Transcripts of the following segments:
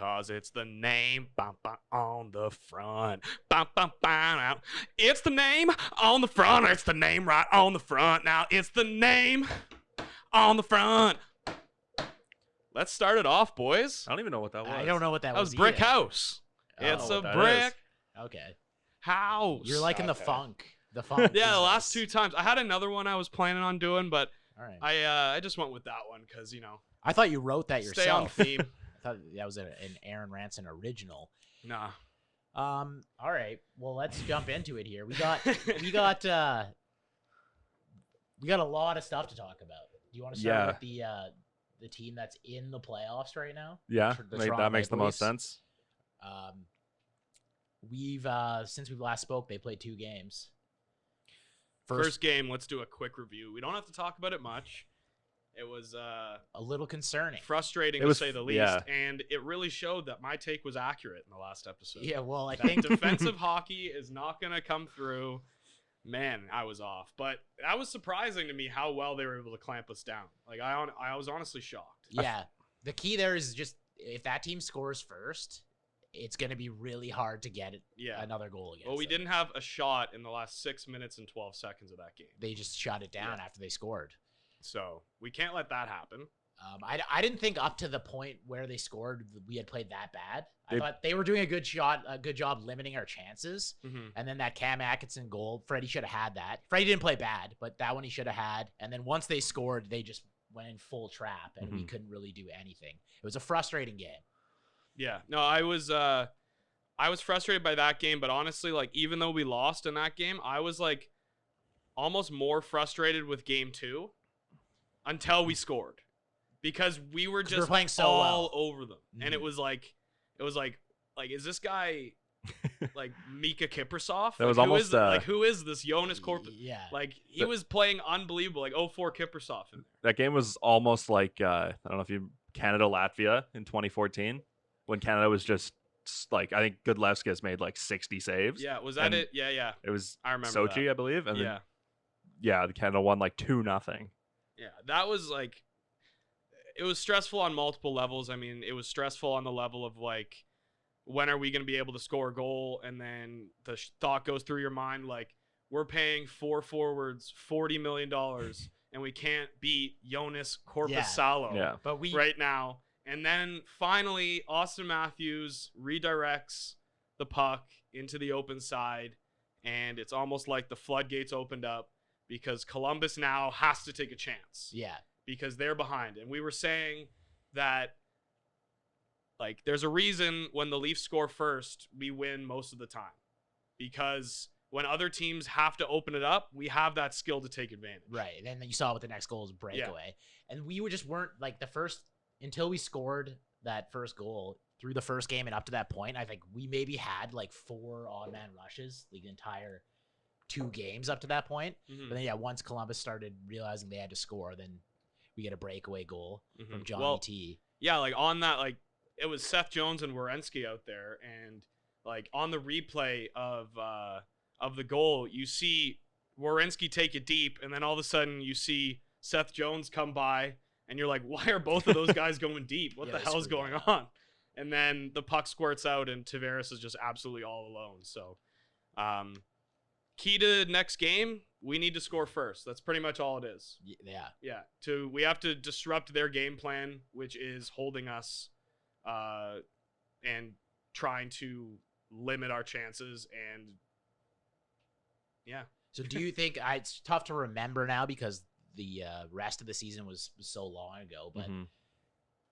because it's the name on the front. It's the name on the front. It's the name right on the front. Now it's the name on the front. Let's start it off, boys. I don't even know what that was. I don't know what that was. That was Brick either. House. It's a brick Okay. house. You're liking the Okay. funk. The funk. Yeah, the is last nice. 2 times. I had another one I was planning on doing, but All right. I just went with that one because, I thought you wrote that yourself. stay on theme. I thought that was an Aaron Ranson original. Nah. All right. Well, let's jump into it here. We got a lot of stuff to talk about. Do you want to start with the team that's in the playoffs right now? Yeah, The that Toronto makes the Maple most Leafs. sense. We've since we last spoke, they played 2 games. First game, let's do a quick review. We don't have to talk about it much. It was a little concerning. frustrating to say the least, and it really showed that my take was accurate in the last episode. Yeah, well, I That think defensive hockey is not going to come through. Man, I was off. But that was surprising to me how well they were able to clamp us down. Like, I was honestly shocked. yeah, the key there is just if that team scores first, it's going to be really hard to get another goal against. Well, we them. didn't have a shot in the last 6 minutes and 12 seconds of that game. They just shut it down after they scored. So we can't let that happen. I didn't think up to the point where they scored we had played that bad. I thought they were doing a good job limiting our chances. Mm-hmm. And then that Cam Atkinson goal, Freddie should have had that. Freddie didn't play bad, but that one he should have had. And then once they scored, they just went in full trap, and we couldn't really do anything. It was a frustrating game. Yeah. No, I was frustrated by that game, but honestly, like, even though we lost in that game, I was like almost more frustrated with game 2 until we scored. Because we were just playing so all well. over them. And it was like, is this guy like Mika Kiprasov? That was who almost, is who is this Jonas Korpisalo? Yeah. Like, he was playing unbelievable, like 04 Kiprasov in there. That game was almost like I don't know if you Canada Latvia in 2014 when Canada was just like, I think Godlevskis made like 60 saves. Yeah, was that it? Yeah. It was I remember Sochi, that. I believe, and Yeah. then the Canada won like 2-0. Yeah, that was like, it was stressful on multiple levels. I mean, it was stressful on the level of like, when are we going to be able to score a goal? And then the thought goes through your mind, like, we're paying 4 forwards $40 million and we can't beat Jonas Korpisalo But right now. And then finally, Auston Matthews redirects the puck into the open side, and it's almost like the floodgates opened up because Columbus now has to take a chance. Yeah. Because they're behind. And we were saying that, like, there's a reason when the Leafs score first, we win most of the time. Because when other teams have to open it up, we have that skill to take advantage. Right. And then you saw with the next goal was breakaway. And we just weren't like until we scored that first goal through the first game and up to that point, I think we maybe had like 4 odd man rushes the entire 2 games up to that point. Mm-hmm. But then, once Columbus started realizing they had to score, then we get a breakaway goal from Johnny Well, T. Yeah, like on that, like it was Seth Jones and Werenski out there, and like on the replay of the goal, you see Werenski take it deep, and then all of a sudden you see Seth Jones come by, and you're like, why are both of those guys going deep? What the hell is going on? And then the puck squirts out, and Tavares is just absolutely all alone. So, key to next game, we need to score first. That's pretty much all it is. Yeah. We have to disrupt their game plan, which is holding us and trying to limit our chances. And yeah. So do you think it's tough to remember now because the rest of the season was so long ago, but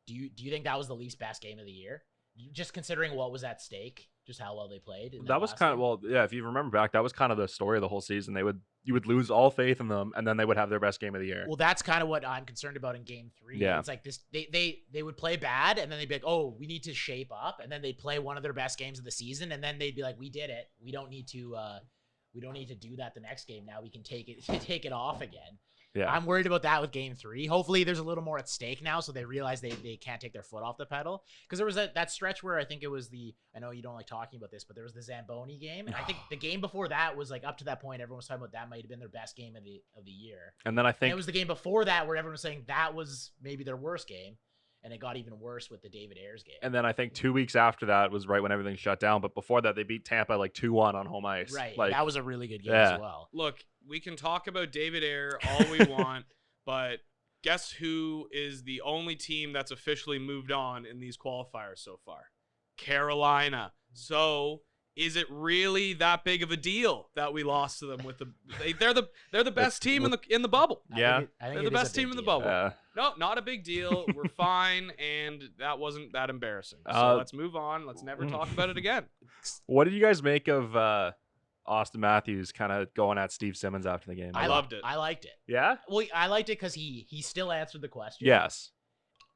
do you think that was the Leafs' best game of the year? Just considering what was at stake, just how well they played. That was kind of if you remember back, that was kind of the story of the whole season. You would lose all faith in them, and then they would have their best game of the year. Well, that's kind of what I'm concerned about in Game 3. Yeah. It's like this: they would play bad, and then they'd be like, "Oh, we need to shape up," and then they'd play one of their best games of the season, and then they'd be like, "We did it. We don't need to do that the next game. Now we can take it off again." Yeah. I'm worried about that with Game 3. Hopefully there's a little more at stake now, so they realize they can't take their foot off the pedal. Because there was that stretch where I think it was I know you don't like talking about this, but there was the Zamboni game. And I think the game before that was like up to that point, everyone was talking about that might have been their best game of the year. And then I think it was the game before that where everyone was saying that was maybe their worst game. and it got even worse with the David Ayers game. And then I think 2 weeks after that was right when everything shut down. But before that, they beat Tampa like 2-1 on home ice. Right, Like, that was a really good game yeah. as well. Look, we can talk about David Ayer all we want, but guess who is the only team that's officially moved on in these qualifiers so far? Carolina. So is it really that big of a deal that we lost to them with they're the best team in the bubble. Yeah. I think They're it the is best a big team in the deal. bubble. No, not a big deal. We're fine, and that wasn't that embarrassing. So let's move on. Let's never talk about it again. What did you guys make of Auston Matthews kind of going at Steve Simmons after the game? I loved it. I liked it. Yeah? Well, I liked it because he still answered the question. Yes.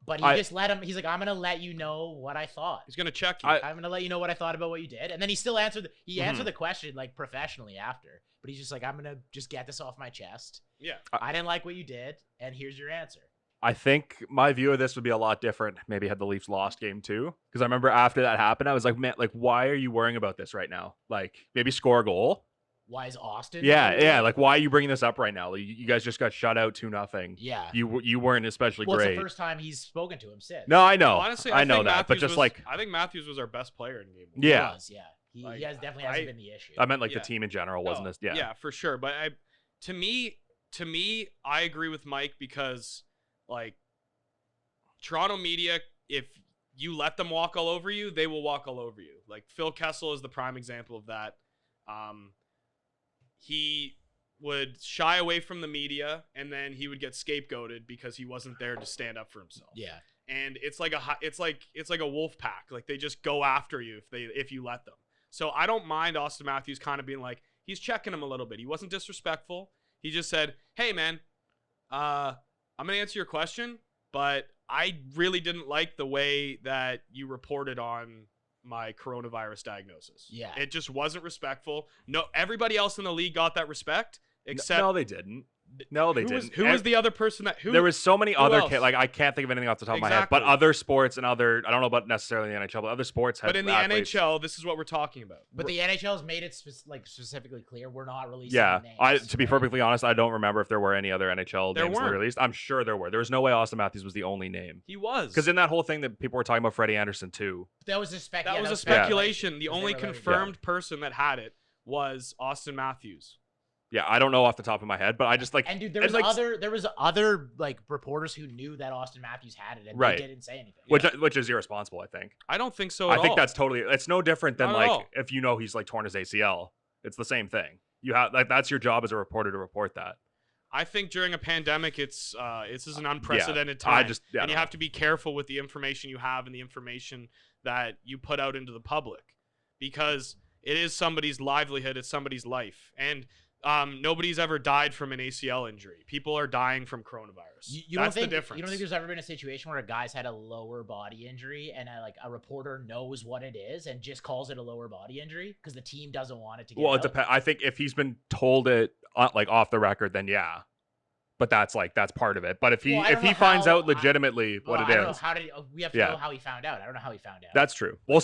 But he just let him. He's like, I'm gonna let you know what I thought. He's gonna check you. I'm gonna let you know what I thought about what you did, and then he still answered. He answered the question like professionally after, but he's just like, I'm gonna just get this off my chest. Yeah. I didn't like what you did, and here's your answer. I think my view of this would be a lot different. Maybe had the Leafs lost game 2, because I remember after that happened, I was like, man, like, why are you worrying about this right now? Like, maybe score a goal. Why is Austin? Yeah. Like, why are you bringing this up right now? Like, you guys just got shut out 2-0. Yeah. You weren't especially Well, great. it's the first time he's spoken to him since. No, I know. Honestly, I know think that, but Matthews just was, like, I think Matthews was our best player in game 1. He yeah, was, yeah. He Like, definitely hasn't been the issue. I meant like Yeah. the team in general wasn't this. Yeah, Yeah, for sure. But to me, I agree with Mike because, like, Toronto media, if you let them walk all over you, they will walk all over you. Like, Phil Kessel is the prime example of that. He would shy away from the media, and then he would get scapegoated because he wasn't there to stand up for himself. Yeah. And it's like a wolf pack. Like, they just go after you if you let them. So I don't mind Auston Matthews kind of being like, he's checking him a little bit. He wasn't disrespectful. He just said, "Hey man, I'm gonna answer your question, but I really didn't like the way that you reported on my coronavirus diagnosis. Yeah. It just wasn't respectful. No, everybody else in the league got that respect, except no, they didn't. No, they didn't. Who was the other person that? There was so many other else? like I can't think of anything off the top of my head. But Exactly. other sports and other I don't know about necessarily the NHL, but other sports have. But in the athletes. NHL, this is what we're talking about. But the NHL has made it specifically clear we're not releasing Yeah, names. to be perfectly honest, I don't remember if there were any other NHL There names that were weren't. released. I'm sure there were. There was no way Auston Matthews was the only name. He was Because in that whole thing that people were talking about Freddie Anderson too. That was a that was a speculation. speculation. The Because they only were letting- confirmed person that had it was Auston Matthews. Yeah, I don't know off the top of my head, but I just like And dude, there and, was like, other like reporters who knew that Auston Matthews had it, and Right. they didn't say anything. which is irresponsible, I think. I don't think so I at think all. that's totally it's no different than Not at like all. if you know he's like torn his ACL. It's the same thing. You have like that's your job as a reporter to report that. I think during a pandemic, it's this is an unprecedented time, I just and you have to be careful with the information you have and the information that you put out into the public, because it is somebody's livelihood, it's somebody's life, and nobody's ever died from an ACL injury. People are dying from coronavirus. You That's don't think the difference. you don't think there's ever been a situation where a guy's had a lower body injury and a reporter knows what it is and just calls it a lower body injury because the team doesn't want it to get Well, it out? depends. I think if he's been told it like off the record, then yeah. But that's part of it. But if he Well, I don't know finds how- out legitimately Well, what I it don't know is, how did we have to Yeah. know how he found out? I don't know how he found out. that's true. Well,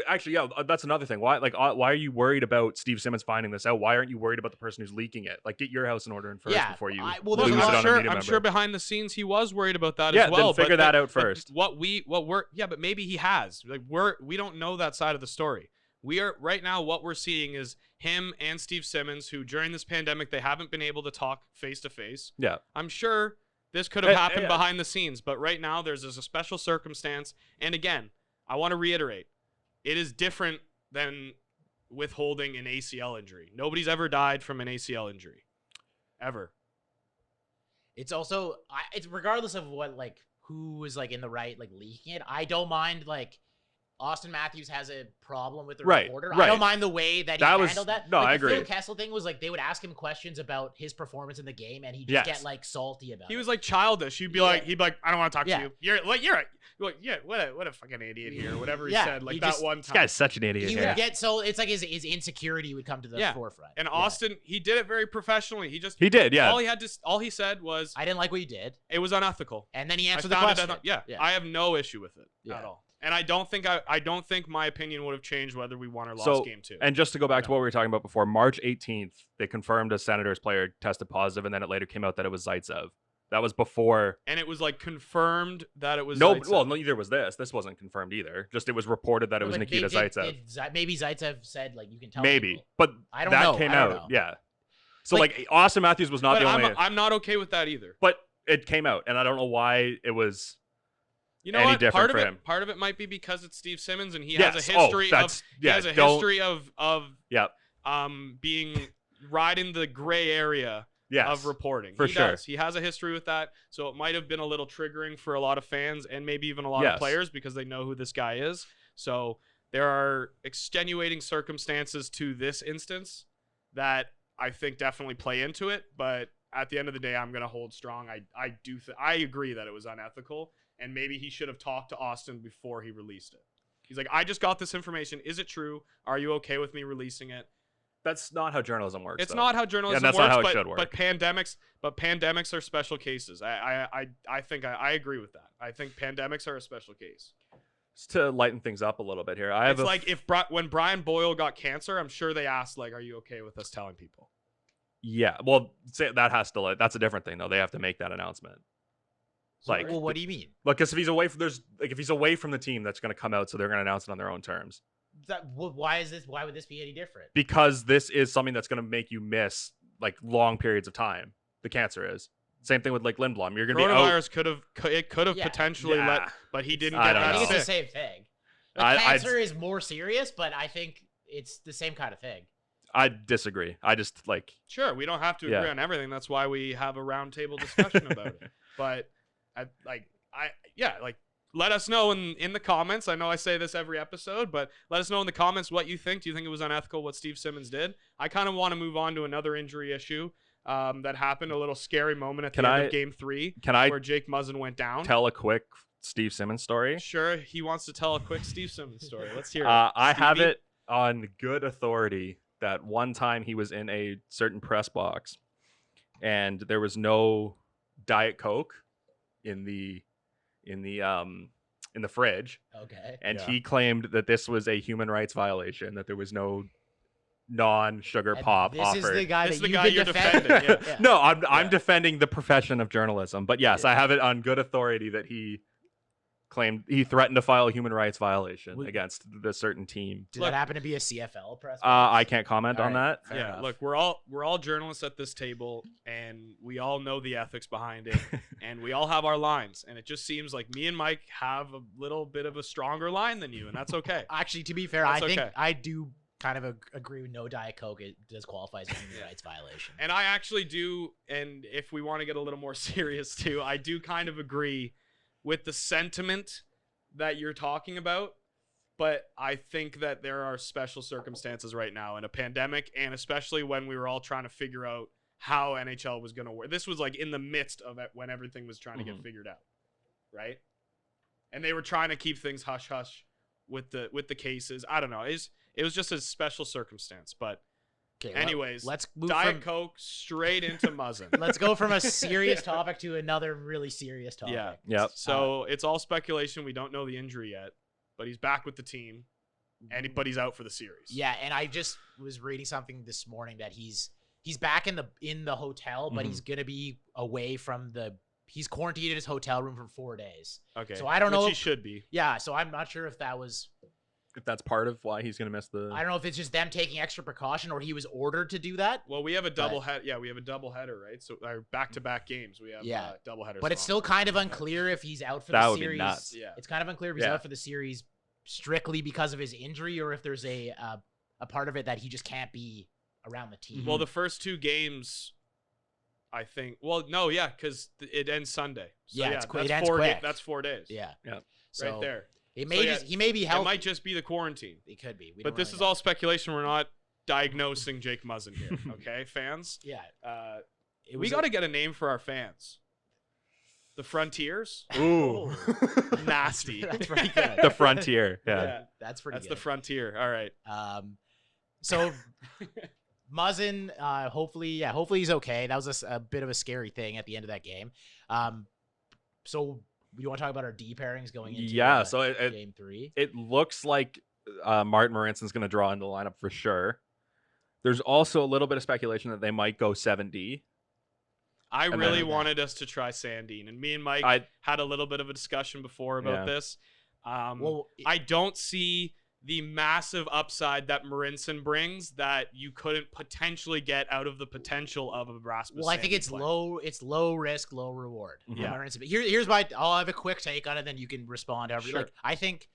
actually, yeah, that's another thing. Why are you worried about Steve Simmons finding this out? Why aren't you worried about the person who's leaking it? Like, get your house in order first Yeah, before you well, lose there's it a- on a media I'm member. sure behind the scenes he was worried about that Yeah, as well. then figure but that out but first. But maybe he has. Like we don't know that side of the story. We are right now. What we're seeing is him and Steve Simmons, who during this pandemic they haven't been able to talk face to face. Yeah. I'm sure this could have happened yeah. behind the scenes, but right now there's a special circumstance. And again, I want to reiterate, it is different than withholding an ACL injury. Nobody's ever died from an ACL injury, ever. It's also it's regardless of what who is in the right leaking it. I don't mind Auston Matthews has a problem with the Right, reporter. right. I don't mind the way that he That was- handled that. no, I the agree. Phil Kessel thing was they would ask him questions about his performance in the game, and he'd just Yes. get salty about it. He was childish. He'd be Yeah. he'd be like, I don't want to talk Yeah. to you. What a fucking idiot here. Whatever he Yeah, said, he that just- one This time. guy's such an idiot He here. would get so it's his insecurity would come to the Yeah. forefront. And Yeah. Austin, he did it very professionally. He did, yeah. All he said was I didn't like what you did, it was unethical. and then he I answered the found question. it yeah, Yeah. I have no issue with it Yeah. at all. And I don't think my opinion would have changed whether we won or lost So, game 2. and just to go back to No. what we were talking about before, March 18th, they confirmed a Senators player tested positive, and then it later came out that it was Zaitsev. That was before. And it was like confirmed that it was No, Zaitsev. well, neither was this. This wasn't confirmed either. Just it was reported that it was But Nikita Zaitsev. Maybe Zaitsev said like you can tell. Maybe, people. but I don't that know. came I don't out. know. Yeah. So like Auston Matthews was not But the only. I'm not okay with that either. But it came out, and I don't know why it was. You know any what? different for him. Part of it might be because it's Steve Simmons and he Yes. has a history Yeah. being riding the gray area Yes. of reporting. For He sure. does. He has a history with that, so it might have been a little triggering for a lot of fans and maybe even a lot Yes. of players because they know who this guy is. So there are extenuating circumstances to this instance that I think definitely play into it, but at the end of the day, I'm going to hold strong. I agree that it was unethical, and maybe he should have talked to Austin before he released it. He's like, I just got this information. Is it true? Are you okay with me releasing it? That's not how journalism works. It's though. not how journalism that's works, not how it should work. but pandemics are special cases. I think I agree with that. I think pandemics are a special case. Just to lighten things up a little bit here, It's like when Brian Boyle got cancer, I'm sure they asked like, "Are you okay with us telling people?" Yeah, well, that's a different thing though. They have to make that announcement. Like, well, what do you mean? Look, because if he's away from the team, that's going to come out, so they're going to announce it on their own terms. Why would this be any different? Because this is something that's going to make you miss like long periods of time. The cancer is. Same thing with like Lindblom. You're going to be out. Coronavirus could have potentially let, but he didn't I get don't that know. I think sick. it's the same thing. Like, cancer is more serious, but I think it's the same kind of thing. I disagree. I just like. Sure, we don't have to agree Yeah. on everything. That's why we have a roundtable discussion about it. But let us know in the comments. I know I say this every episode, but let us know in the comments what you think. Do you think it was unethical what Steve Simmons did? I kind of want to move on to another injury issue that happened, a little scary moment at the end of Game 3 where Jake Muzzin went down. Tell a quick Steve Simmons story? Sure, he wants to tell a quick Steve Simmons story. Let's hear it. I have Stevie? it on good authority that one time he was in a certain press box and there was no Diet Coke in the fridge. Okay. And he claimed that this was a human rights violation, that there was no non-sugar pop this offered. Is the guy This is that the guy you're defending. defending. Yeah. No, I'm defending the profession of journalism. But yes, I have it on good authority that he threatened to file a human rights violation against the certain team. Did that happen to be a CFL press? I can't comment on that. Fair Yeah, enough. look, we're all journalists at this table, and we all know the ethics behind it, and we all have our lines. And it just seems like me and Mike have a little bit of a stronger line than you, and that's okay. Actually, to be fair, That's I think okay. I do kind of agree with no Diet Coke. It does qualify as a human rights violation. And I actually do, and if we want to get a little more serious too, I do kind of agree with the sentiment that you're talking about, but I think that there are special circumstances right now in a pandemic, and especially when we were all trying to figure out how NHL was going to work. This was like in the midst of it when everything was trying to get figured out, right? And they were trying to keep things hush hush with the cases. I don't know. It was just a special circumstance, but Okay, anyways, let's move Diet Coke straight into Muzzin. Let's go from a serious topic to another really serious topic. Yeah. Yep. So it's all speculation. We don't know the injury yet, but he's back with the team, but he's out for the series. Yeah, and I just was reading something this morning that he's back in the hotel, but he's gonna be away from he's quarantined in his hotel room for 4 days. Okay. So I don't know Which he if- should be. Yeah, so I'm not sure if that was. If that's part of why he's going to miss the. I don't know if it's just them taking extra precaution or he was ordered to do that. Well, we have a double head. Yeah, we have a double header, right? So our back-to-back games, we have double headers. But it's still kind of unclear if he's out for That the would be series. nuts. Yeah. It's kind of unclear if he's out for the series strictly because of his injury or if there's a part of it that he just can't be around the team. Well, the first 2 games, I think. Well, no, yeah, because it ends Sunday. So, Yeah, it's quick. That's It ends 4 quick. That's 4 days. Yeah. So Right there. He may be healthy. It might just be the quarantine. It could be. But this is all speculation. We're not diagnosing Jake Muzzin here, okay, fans? Yeah. We got to get a name for our fans. The Frontiers? Ooh. Nasty. That's pretty good. The Frontier. Yeah. That's pretty That's good. the Frontier. All right. So Muzzin, hopefully he's okay. That was a bit of a scary thing at the end of that game. So we want to talk about our D pairings going into So game 3. it looks like Martin Marinson's going to draw into the lineup for sure. There's also a little bit of speculation that they might go 7D. I And really then- wanted us to try Sandine, and me and Mike I had a little bit of a discussion before about Yeah. this. Well, I don't see the massive upside that Marinson brings that you couldn't potentially get out of the potential of a Rasmus. Well, I think Sandin it's play. low risk, low reward. Mhm. Yeah. But here's my. I'll have a quick take on it, then you can respond. However, Sure. like I think,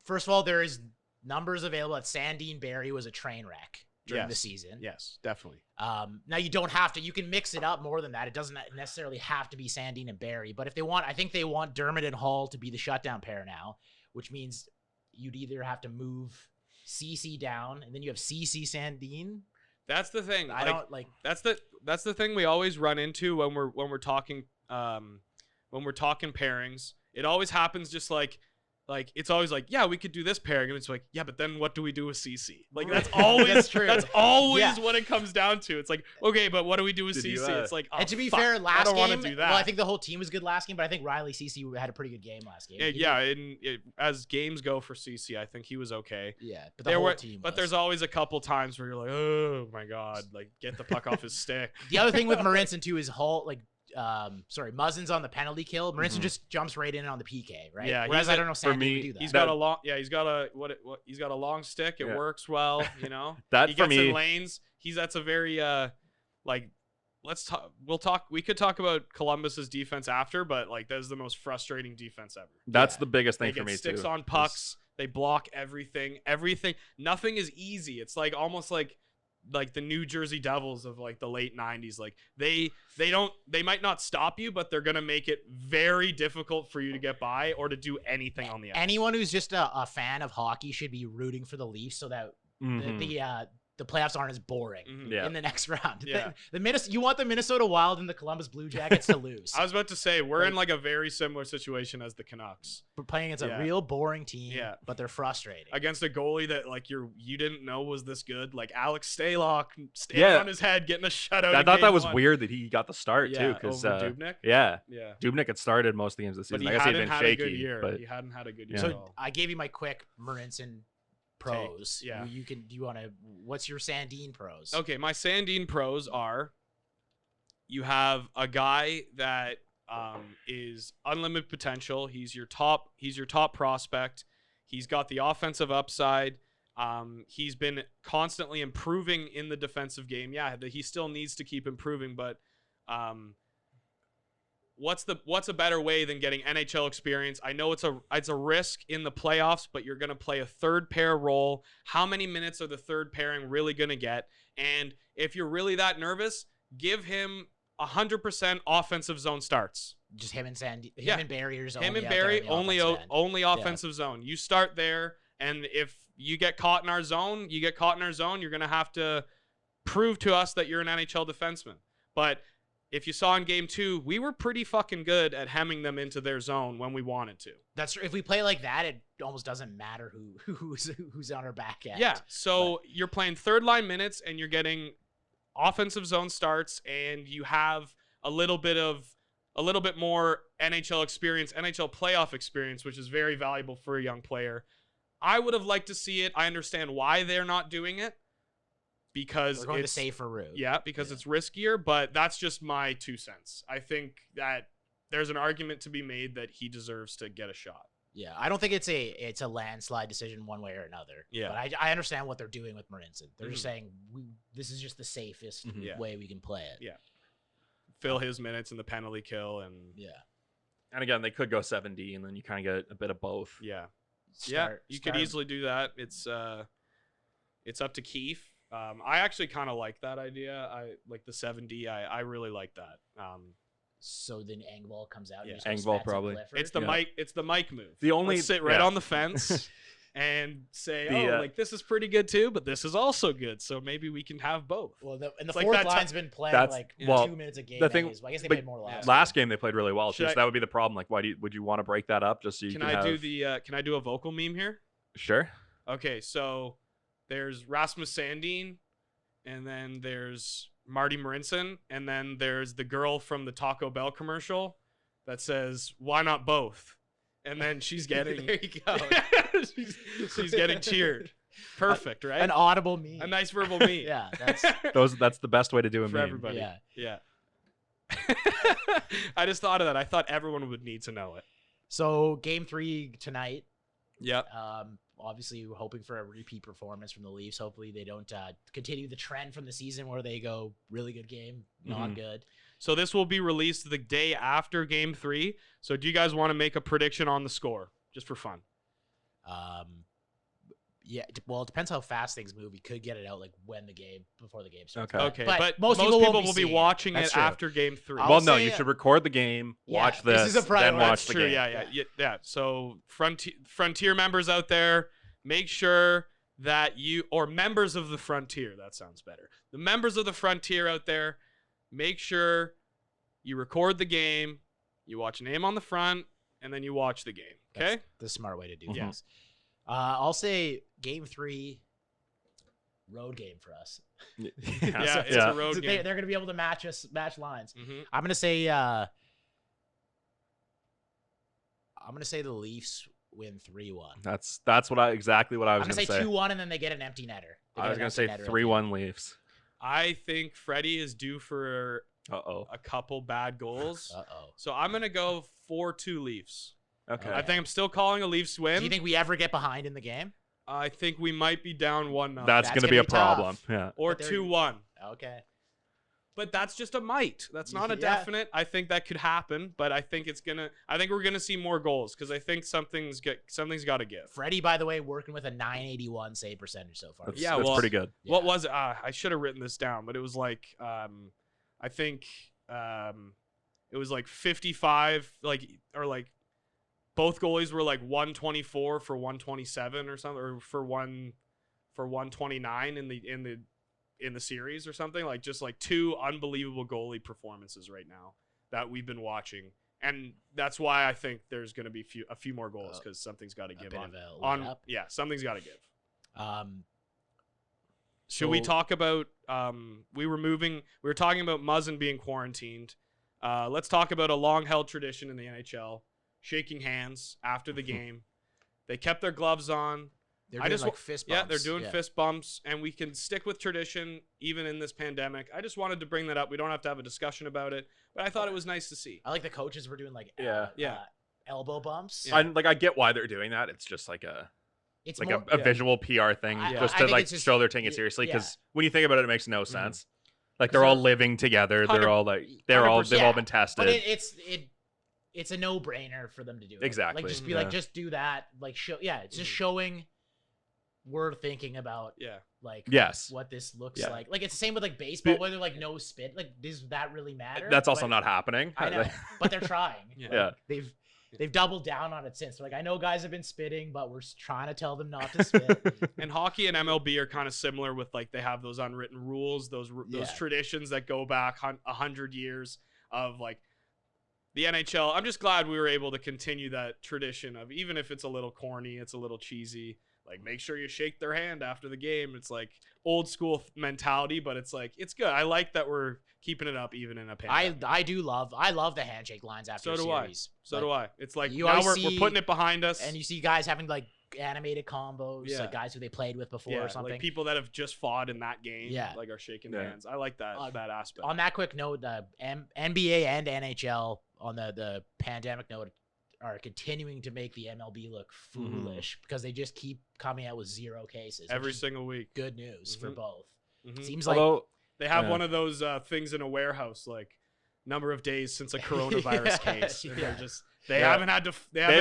first of all, there is numbers available that Sandine Barry was a train wreck during the Yes. season. Yes, definitely. Now you don't have to. You can mix it up more than that. It doesn't necessarily have to be Sandine and Barry. But if they want, I think they want Dermott and Hall to be the shutdown pair now, which means you'd either have to move CC down, and then you have CC Sandine. That's the thing. I don't like. That's the thing we always run into when we're talking pairings. It always happens just like it's always like, yeah, we could do this pairing, and it's like, yeah, but then what do we do with CC? Like that's always That's true. That's always Yeah. what it comes down to. It's like, okay, but what do we do with Did you, CC? It's like, oh, And to be fuck, fair, I last don't game, want to do that. well, I think the whole team was good last game, but I think Riley CC had a pretty good game last game. As games go for CC, I think he was okay. Yeah, but the whole team. But was. there's always a couple times where you're like, oh my god, like get the puck off his stick. The other thing with Marinson too is Muzzin's on the penalty kill. Marinson Mhm. just jumps right in on the PK, right? Yeah, Whereas he's I don't know for Sandine me, would do that. He's That- got a long, he's got a he's got a long stick. It Yeah. works well, you know. That He for gets in me, lanes. That's a very let's talk. We could talk about Columbus's defense after, but like that's the most frustrating defense ever. that's Yeah. the biggest They thing for get me sticks too. on pucks. They block everything. Nothing is easy. It's like almost like the New Jersey Devils of like the late 90s. Like they might not stop you, but they're going to make it very difficult for you to get by or to do anything on the ice. Anyone who's just a fan of hockey should be rooting for the Leafs so that Mhm. the playoffs aren't as boring Mhm. Yeah. in the next round. Yeah. You want the Minnesota Wild and the Columbus Blue Jackets to lose. I was about to say we're in like a very similar situation as the Canucks We're playing against Yeah. a real boring team, Yeah. but they're frustrating. against a goalie that like you didn't know was this good, like Alex Stalock standing Yeah. on his head getting a shutout. I in thought that game was one. weird that he got the start Yeah, too, because over Dubnyk. yeah, Yeah, Dubnyk had started most of the games of the but season. he I guess he'd hadn't been had a shaky, good year. but He hadn't had a good year. Yeah. at So all. I gave you my quick Marinson pros. Yeah. Do you want to? What's your Sandine pros? Okay, my Sandine pros are: you have a guy that is unlimited potential. He's your top prospect. He's got the offensive upside. He's been constantly improving in the defensive game. Yeah, he still needs to keep improving, but what's a better way than getting NHL experience? I know it's a risk in the playoffs, but you're going to play a third pair role. How many minutes are the third pairing really going to get? And if you're really that nervous, give him 100% offensive zone starts. Just him and Yeah. and Barry are just Him only and out there Barry on the offensive end. only offensive zone. You start there, and if you get caught in our zone, you're going to have to prove to us that you're an NHL defenseman. But if you saw in game 2, we were pretty fucking good at hemming them into their zone when we wanted to. That's true. If we play like that, it almost doesn't matter who's on our back end. Yeah. So you're playing third line minutes, and you're getting offensive zone starts, and you have a little bit more NHL experience, NHL playoff experience, which is very valuable for a young player. I would have liked to see it. I understand why they're not doing it, because We're going to it's safer route. Yeah, because Yeah. it's riskier, but that's just my 2 cents. I think that there's an argument to be made that he deserves to get a shot. Yeah, I don't think it's a landslide decision one way or another. Yeah. But I understand what they're doing with Marinson. They're just Mhm. saying this is just the safest Mhm. Yeah. way we can play it. Yeah. Fill his minutes in the penalty kill, and Yeah. and again, they could go 7D, and then you kind of get a bit of both. yeah, Start- you could start- easily do that. It's up to Keefe. I actually kind of like that idea. I like the 7D. I really like that. So then Engvall comes out. and Yeah. you just go Engvall Spencer probably. Clifford. It's the Yeah. Mike. It's the Mike move. The only- Let's sit right yeah. on the fence and say, The, like this is pretty good too, but this is also good. So maybe we can have both. Well, and the It's like fourth that line's been playing that's- like well, 2 minutes a game. the thing- anyways. Well, I guess they but played more last. Last game they played really well Should too, I- so that would be the problem. Like, would you want to break that up just so you Can can I have... do the? Can I do a vocal meme here? Sure. Okay, so there's Rasmus Sandin, and then there's Marty Marinson, and then there's the girl from the Taco Bell commercial that says, "Why not both?" And then she's getting There you go. she's getting cheered. Perfect, right? An audible meme. A nice verbal meme. Yeah, that's That's the best way to do a for meme. everybody. Yeah. Yeah. I just thought of that. I thought everyone would need to know it. So game 3 tonight. Yep. Obviously, we're hoping for a repeat performance from the Leafs. Hopefully, they don't continue the trend from the season where they go really good game, not good. So this will be released the day after Game 3. So do you guys want to make a prediction on the score, just for fun? Yeah, well, it depends how fast things move. We could get it out like before the game starts. Okay. But most people will be watching That's it true. after Game 3. I'll Well, no, say you should record the game, watch this this, is a then priority. watch That's the true. game. Yeah. So Frontier members out there, make sure that or members of the Frontier, that sounds better. The members of the Frontier out there, make sure you record the game, you watch a name on the front, and then you watch the game. Okay? That's the smart way to do Yeah. things. I'll say game 3, road game for us. Yeah, it's a road So game. they're gonna be able to match lines. Mm-hmm. I'm gonna say the Leafs win 3-1. That's exactly what I I'm was gonna going to say say. 2-1 and then they get an empty netter. I was going to say 3-1 Leafs. I think Freddie is due for Uh-oh. a couple bad goals. Uh-oh. So I'm going to go 4-2 Leafs. Okay. I think I'm still calling a Leafs win. Do you think we ever get behind in the game? I think we might be down 1-0. That's going to be a tough. problem. Yeah. or But they're- 2-1. Okay. But that's just a might. That's not a Yeah. definite. I think that could happen, but I think we're gonna see more goals because I think something's got to give. Freddie, by the way, working with a 981 save percentage so far. That's, Yeah, that's well, pretty good. What was it? I should have written this down, but it was like I think it was like 55, both goalies were like 124 for 127 or something, or for 129 in the series or something. Like just like two unbelievable goalie performances right now that we've been watching, and that's why I think there's going to be a few more goals because something's got to give something's got to give. Should we talk about we were talking about Muzzin being quarantined. Let's talk about a long-held tradition in the NHL, shaking hands after the game. They kept their gloves on. They're doing like fist bumps. Yeah, they're doing fist bumps, and we can stick with tradition even in this pandemic. I just wanted to bring that up. We don't have to have a discussion about it, but I thought it was nice to see. I like the coaches were doing like elbow bumps. Yeah. I get why they're doing that. It's just like a It's like more, a visual PR thing, just I to think like it's just- show they're taking it seriously. Because when you think about it, it makes no sense. Like they're So- all living together. They're all like they've 100%. all been tested. But it's a no-brainer for them to do it. Exactly. Like just be like, just do that. Like show, it's just showing we're thinking about like Yes. what this looks Yeah. like. Like it's the same with like baseball, where they're like no spin. Like does that really matter? That's also But- not happening. I know, but they're trying. Yeah. Like, they've doubled down on it since. They're like, I know guys have been spitting, but we're trying to tell them not to spit. And hockey and MLB are kind of similar with like they have those unwritten rules, those traditions that go back 100 years of like the NHL. I'm just glad we were able to continue that tradition of, even if it's a little corny, it's a little cheesy, like make sure you shake their hand after the game. It's like old school mentality, but it's like it's good. I like that we're keeping it up even in a pandemic. I love the handshake lines after a series. So do I. It's like you now always we're see- putting it behind us, And you see guys having like animated combos, Yeah. like guys who they played with before or something. like people that have just fought in that game, Yeah. like are shaking Yeah. hands. I like that that aspect. On that quick note, the NBA and NHL on the pandemic note are continuing to make the MLB look foolish because they just keep coming out with 0 cases. Every which is single week. good news for Mhm. both. Mhm. Seems like Although They have Yeah. one of those things in a warehouse, like number of days since a coronavirus case. And they're just they Yeah. haven't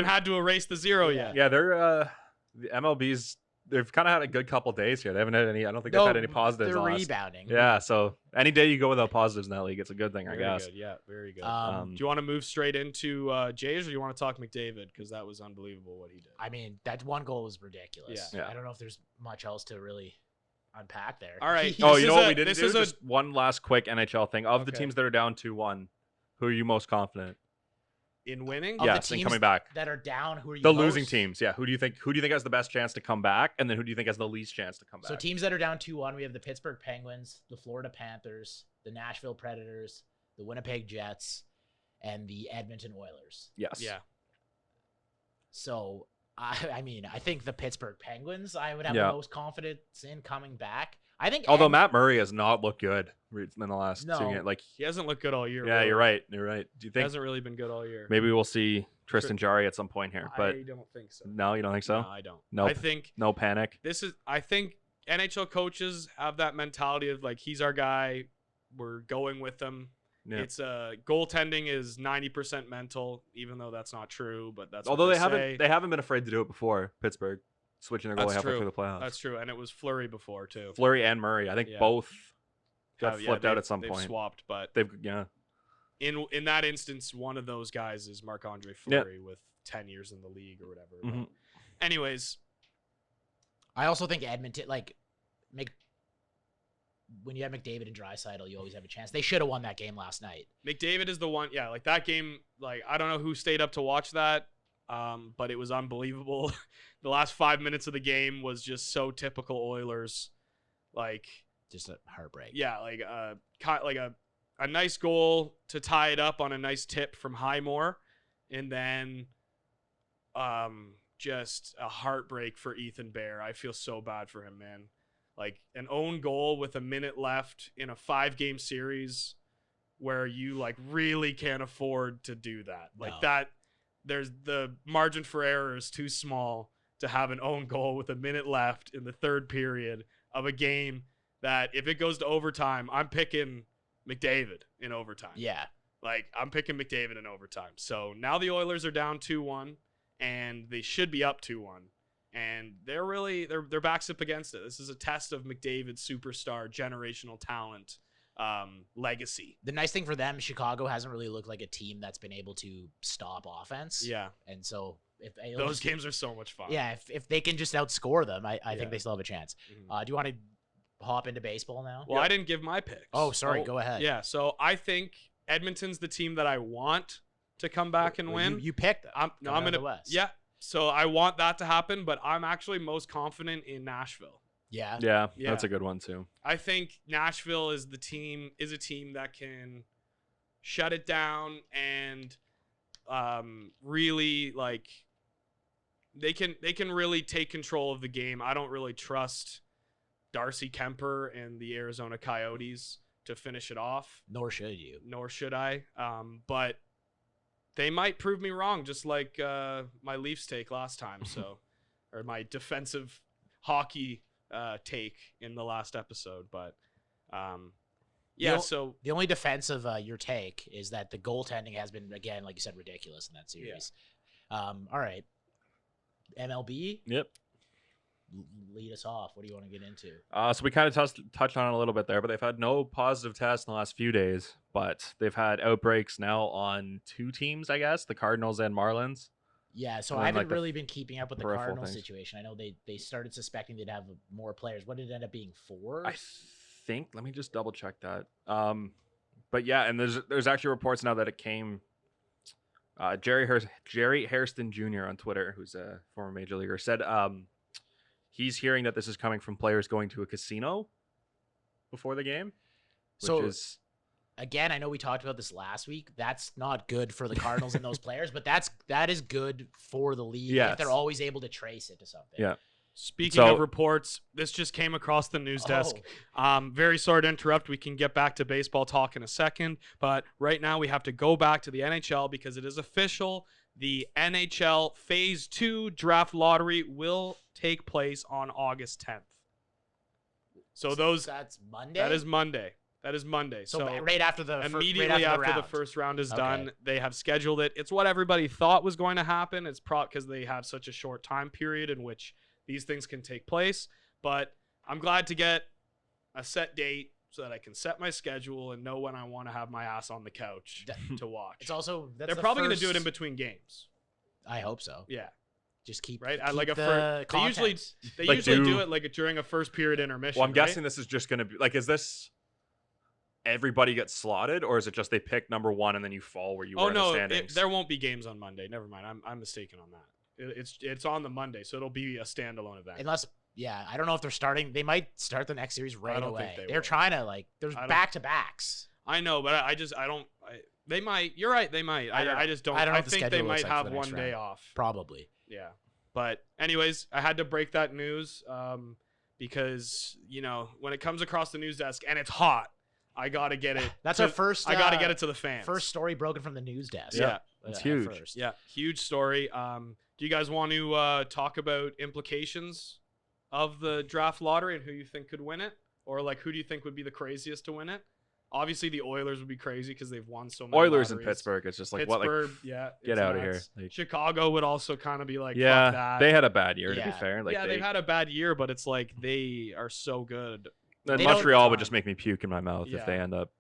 had to erase the 0 yet. yeah, they're the MLB's. They've kind of had a good couple days here. They haven't had any. I don't think they've had any positives. They're on us. rebounding. Yeah, so any day you go without positives in that league, it's a good thing, I Very guess. good. Yeah, very good. Um, Do you want to move straight into Jays, or do you want to talk McDavid, because that was unbelievable what he did? I mean, that one goal was ridiculous. Yeah. I don't know if there's much else to really unpack there. All right. Oh, This you is know what a- we didn't this do? is a- Just one last quick NHL thing. Of the Okay. teams that are down 2-1, who are you most confident? In winning? Of the Yes, and teams coming back. that are down, who are you The most? losing teams, yeah. Who do you think has the best chance to come back, and then who do you think has the least chance to come back? So teams that are down 2-1, we have the Pittsburgh Penguins, the Florida Panthers, the Nashville Predators, the Winnipeg Jets, and the Edmonton Oilers. Yes. Yeah. So I mean, I think the Pittsburgh Penguins I would have Yeah. the most confidence in coming back. I think Although Matt Murray has not looked good in the last No. 2 games. Like, He hasn't looked good all year. yeah, really. you're right. You're right. Do you He think hasn't really been good all year. maybe we'll see Tristan Jarry at some point here? But I don't think so. no, you don't think so? No, I don't. Nope. I think No panic. I think NHL coaches have that mentality of like, he's our guy. We're going with him. Yeah. It's goaltending is 90% mental, even though that's not true. But that's Although what they haven't been afraid to do it before. Pittsburgh switching their goalie That's halfway true. through the playoffs. That's true, and it was Fleury before too. Fleury and Murray, I think Yeah. both got Yeah, flipped out they've- at some they've point. swapped, but They've yeah. in that instance, one of those guys is Marc-Andre Fleury with 10 years in the league or whatever. But Mhm. anyways, I also think Edmonton, like, when you have McDavid and Draisaitl, you always have a chance. They should have won that game last night. McDavid is the one. Yeah, like that game. Like I don't know who stayed up to watch that, but it was unbelievable. The last 5 minutes of the game was just so typical Oilers. Like, Just a heartbreak. yeah, like a nice goal to tie it up on a nice tip from Highmore, and then just a heartbreak for Ethan Bear. I feel so bad for him, man. Like an own goal with a minute left in a 5-game series where you like really can't afford to do that. Like No. that, there's the margin for error is too small to have an own goal with a minute left in the third period of a game that if it goes to overtime, I'm picking McDavid in overtime. Yeah. Like I'm picking McDavid in overtime. So now the Oilers are down 2-1 and they should be up 2-1. And they're really their backs up against it. This is a test of McDavid's superstar generational talent legacy. The nice thing for them, Chicago hasn't really looked like a team that's been able to stop offense. Yeah. And so if Those games are so much fun. Yeah, if they can just outscore them, I Yeah. think they still have a chance. Mhm. Do you want to hop into baseball now? Well, I didn't give my picks. Oh, sorry. Go ahead. Yeah, so I think Edmonton's the team that I want to come back and Well, win. You picked them. I'm coming out of gonna the West. Yeah. So I want that to happen, but I'm actually most confident in Nashville. Yeah. Yeah, Yeah. that's a good one too. I think Nashville is a team that can shut it down and really like they can really take control of the game. I don't really trust Darcy Kemper and the Arizona Coyotes to finish it off, Nor should you. nor should I. But they might prove me wrong, just like my Leafs take last time. So, or my defensive hockey take in the last episode. But yeah, The so The only defense of your take is that the goaltending has been, again, like you said, ridiculous in that series. All right. MLB, Yep. lead us off. What do you want to get into? So we kind of touched on it a little bit there, but they've had no positive tests in the last few days. But they've had outbreaks now on 2 teams, I guess, the Cardinals and Marlins. Yeah, so And I then, haven't like, the really been keeping up with the peripheral Cardinals things. situation. I know they started suspecting they'd have more players. What did it end up being, 4? I think. Let me just double check that. But yeah, and there's actually reports now that it came. Jerry Hairston Jr. on Twitter, who's a former major leaguer, said he's hearing that this is coming from players going to a casino before the game, which So- is Again, I know we talked about this last week. That's not good for the Cardinals and those players, but that is good for the league Yes. if they're always able to trace it to something. Yeah. speaking So- of reports, this just came across the news desk. Oh, Very sorry to interrupt. We can get back to baseball talk in a second, but right now we have to go back to the NHL because it is official. The NHL Phase 2 draft lottery will take place on August 10th. So that's Monday. that is Monday. That is Monday. so So right after the immediately after the round. first round is Okay. done, they have scheduled it. It's what everybody thought was going to happen. It's because they have such a short time period in which these things can take place. But I'm glad to get a set date so that I can set my schedule and know when I want to have my ass on the couch to watch. It's also They're probably going to do it in between games. I hope so. Yeah, Just keep right. Keep Like a the they usually content. they Like, usually do do- it like during a first period intermission. well, I'm right? guessing this is just going to be like, is this everybody gets slotted, or is it just they pick number 1 and then you fall where you were Oh in the no, standings? there won't be games on Monday. Never mind. I'm mistaken on that. It's on the Monday, so it'll be a standalone event. Unless, yeah, I don't know if they're starting. They might start the next series right don't away. think they They're will. trying to there's I don't- back to backs. I know, but they might. You're right. They might. I don't I just don't. I don't know I what the think they schedule looks might like for have the next one day round. off. Probably. Yeah. But anyways, I had to break that news because when it comes across the news desk and it's hot, I gotta get it. That's our first. I gotta get it to the fans. First story broken from the news desk. Yeah. It's huge. First. Yeah, huge story. Do you guys want to talk about implications of the draft lottery and who you think could win it, or like who do you think would be the craziest to win it? Obviously, the Oilers would be crazy because they've won so many. Oilers in lotteries. Pittsburgh. It's just like Pittsburgh, what? Like, yeah, get it's out of nuts. here. Like, Chicago would also kind of be like, yeah, fuck that. they had a bad year to be Yeah. fair. Like, they've had a bad year, but it's like they are so good. and They don't- Montreal would just make me puke in my mouth if Yeah. they end up.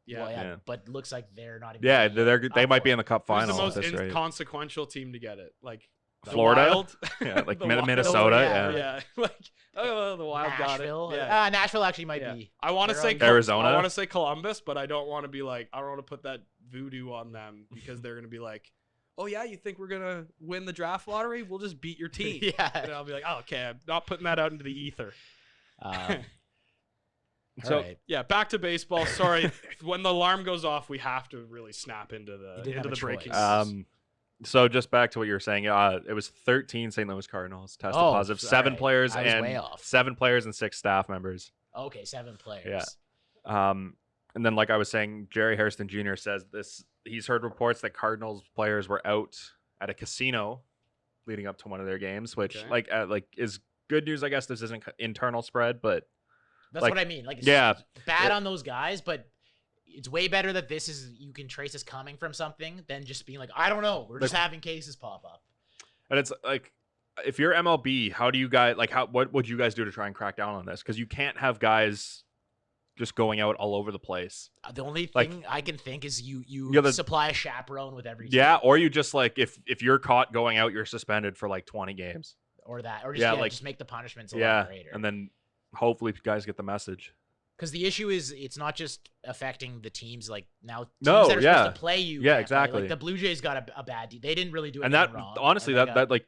Yeah, Well, Yeah. But looks like they're not even. Yeah, gonna they get might up be for in the Cup Who's final. the most at this rate. inconsequential team to get it? Like the Florida? Wild? Yeah, like The Wild. Minnesota. yeah. Yeah. Yeah, like the Wild Nashville. got it. Yeah. Nashvell actually might Yeah. be. I want to They're say on- Arizona? I want to say Columbus, but I don't want to be like I don't want to put that voodoo on them because they're gonna be like, oh yeah, you think we're gonna win the draft lottery? We'll just beat your team. And Yeah. I'll be like, oh, okay, I'm not putting that out into the ether. So- All right. Yeah, back to baseball. Sorry, when the alarm goes off, we have to really snap into You the didn't have a breaking choice. news. So just back to what you were saying, it was 13 St. Louis Cardinals tested Oh, positive, sorry. 7 players I was way and off. 7 players and 6 staff members. Okay, 7 players. Yeah. And then like I was saying, Jerry Hairston Jr. says this. He's heard reports that Cardinals players were out at a casino leading up to one of their games, which Okay. like is good news. I guess this isn't internal spread, but That's like, what I mean. Like, it's yeah. bad on those guys, but it's way better that this is you can trace this coming from something than just being like, I don't know, we're just Like- having cases pop up. And it's like, if you're MLB, how do you guys what would you guys do to try and crack down on this? Because you can't have guys just going out all over the place. The only Like- thing I can think is you Yeah, the- supply a chaperone with every Yeah, team. or you just like if you're caught going out, you're suspended for like 20 games. or just, Yeah, like- just make the punishments a Yeah, lot greater. and then hopefully guys get the message. Because the issue is it's not just affecting the teams like now teams No, that are yeah. supposed to play you. Yeah, can't play. exactly. Like the Blue Jays got a bad deal. They didn't really do And anything that wrong. honestly, and they got-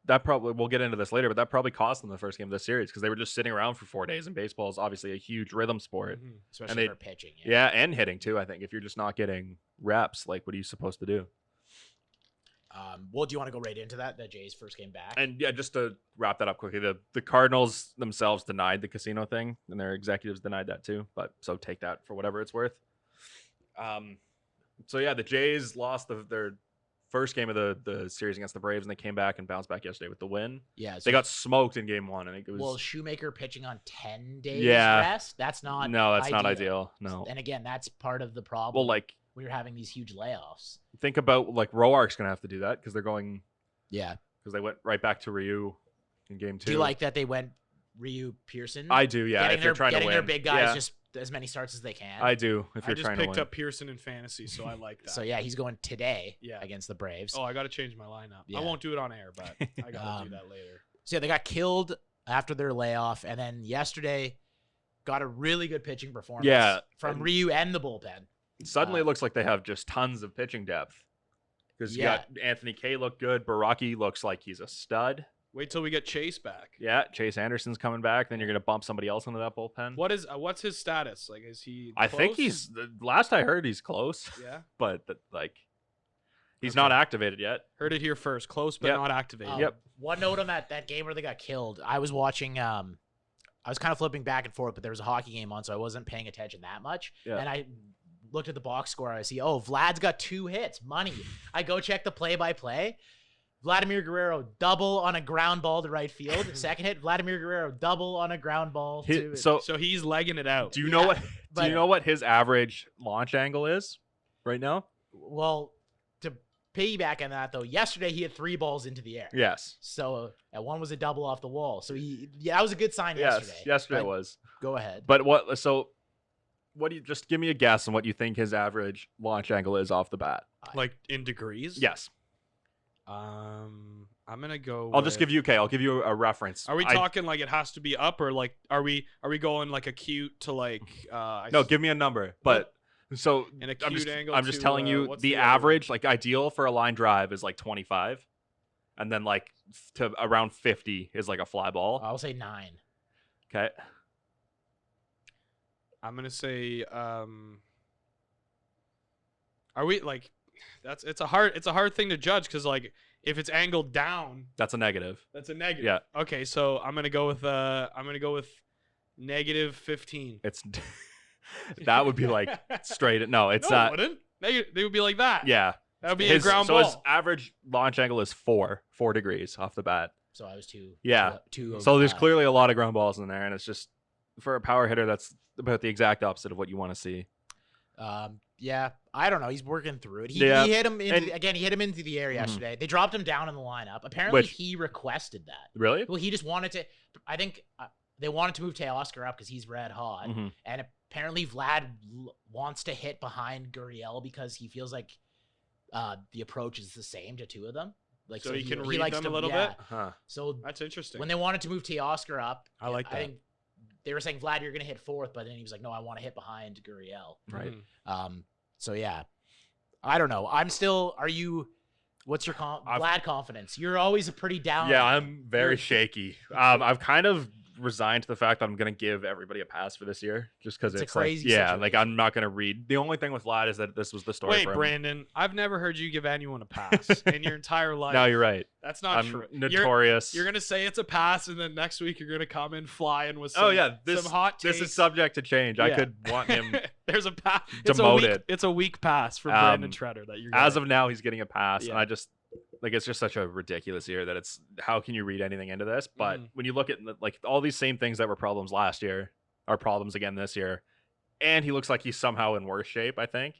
that probably we'll get into this later, but that probably cost them the first game of this series because they were just sitting around for 4 days, and baseball is obviously a huge rhythm sport. Mhm. especially they- for pitching. Yeah, and hitting too. I think if you're just not getting reps, like what are you supposed to do? Well, do you want to go right into that? The Jays first came back. And yeah, just to wrap that up quickly, the Cardinals themselves denied the casino thing, and their executives denied that too. But so take that for whatever it's worth. So yeah, the Jays lost their first game of the series against the Braves, and they came back and bounced back yesterday with the win. yeah, so, They got smoked in game 1. I think it was. well, Shoemaker pitching on 10 days Yeah. rest. That's not no, that's not ideal. No. And again, that's part of the problem. Well, like when you're having these huge layoffs. think about like Roark's gonna have to do that because they're going Yeah. because they went right back to Ryu in game 2. Do you like that they went Ryu Pearson? I do, yeah. Getting If you're trying to getting win, their big guys yeah, just as many starts as they can. I do. If I you're just trying to picked win, up Pearson in fantasy, so I like that. So yeah, he's going today Yeah. against the Braves. Oh, I got to change my lineup. Yeah. I won't do it on air, but I got to do that later. So yeah, they got killed after their layoff, and then yesterday got a really good pitching performance Yeah, from and- Ryu and the bullpen. suddenly it looks like they have just tons of pitching depth. Because you Yeah. got Anthony Kay look good. Baraki looks like he's a stud. Wait till we get Chase back. Yeah, Chase Anderson's coming back. Then you're gonna bump somebody else into that bullpen. What's his status? Like, is he? I think close? he's. The last I heard, he's close, Yeah, but like, he's Okay. not activated yet. heard it here first. Close, but Yep. not activated. Yep. One note on that game where they got killed. I was watching. I was kind of flipping back and forth, but there was a hockey game on, so I wasn't paying attention that much. Yeah. And I looked at the box score. I see, oh, Vlad's got 2 hits. Money. I go check the play-by-play. Vladimir Guerrero double on a ground ball to right field. Second hit, Vladimir Guerrero double on a ground ball to. So So he's legging it out. do you know Yeah, what? Do but- you know what his average launch angle is right now? Well, to piggyback on that though, yesterday he had 3 balls into the air. Yes. So one was a double off the wall. So that was a good sign Yes. yesterday. Yesterday But was. Go ahead. But what? So, what do you just give me a guess on what you think his average launch angle is off the bat? Like in degrees? Yes. I'm gonna go. I'll just give you. Okay, I'll give you a reference. Are we talking like it has to be up, or like are we going like acute to like? No, give me a number. But so An acute angle I'm just to, telling you what's the the other one? average, like ideal for a line drive is like 25, and then like to around 50 is like a fly ball. I'll say 9. Okay. I'm gonna say. Are we like? It's a hard thing to judge because like If it's angled down, That's a negative. that's a negative. Yeah. Okay, so I'm gonna go with negative 15. It's that would be like straight. No, it's no, it not. wouldn't. They would be like that. Yeah. That would be a ground so ball. his average launch angle is 4 degrees off the bat. So I was two. Yeah. Two. So there's clearly a lot of ground balls in there, and it's just for a power hitter, that's about the exact opposite of what you want to see. Yeah, I don't know. He's working through it. He hit him again. He hit him into the air yesterday. They dropped him down in the lineup. Apparently, he requested that. Really? Well, he just wanted to. I think they wanted to move Teoscar up because he's red hot, and apparently Vlad wants to hit behind Gurriel because he feels like the approach is the same to two of them. Like so he can he read likes them to, a little yeah. bit. Huh. So That's interesting. when they wanted to move Teoscar up, I like that. I think they were saying, Vlad, you're gonna hit fourth, but then he was like, no, I want to hit behind Gurriel. Right. So yeah, I don't know. I'm still. Are you? What's your Vlad confidence? You're always a pretty down. Yeah, I'm very shaky. I've kind of resigned to the fact that I'm gonna give everybody a pass for this year, just because it's a crazy like, yeah, situation. like I'm not gonna read. The only thing with Vlad is that this was the story. Wait, for him. Brandon, I've never heard you give anyone a pass in your entire life. No, you're right. That's not I'm true. notorious. You're gonna say it's a pass, and then next week you're gonna come in flying with some, oh yeah, some hot takes. this is subject to change. I Yeah. could want him. There's a pass. Demoted. It's a weak pass for Brandon Treader that you're. As of now, he's getting a pass, Yeah. and I just like it's just such a ridiculous year that it's how can you read anything into this? But when you look at like all these same things that were problems last year are problems again this year, and he looks like he's somehow in worse shape. I think.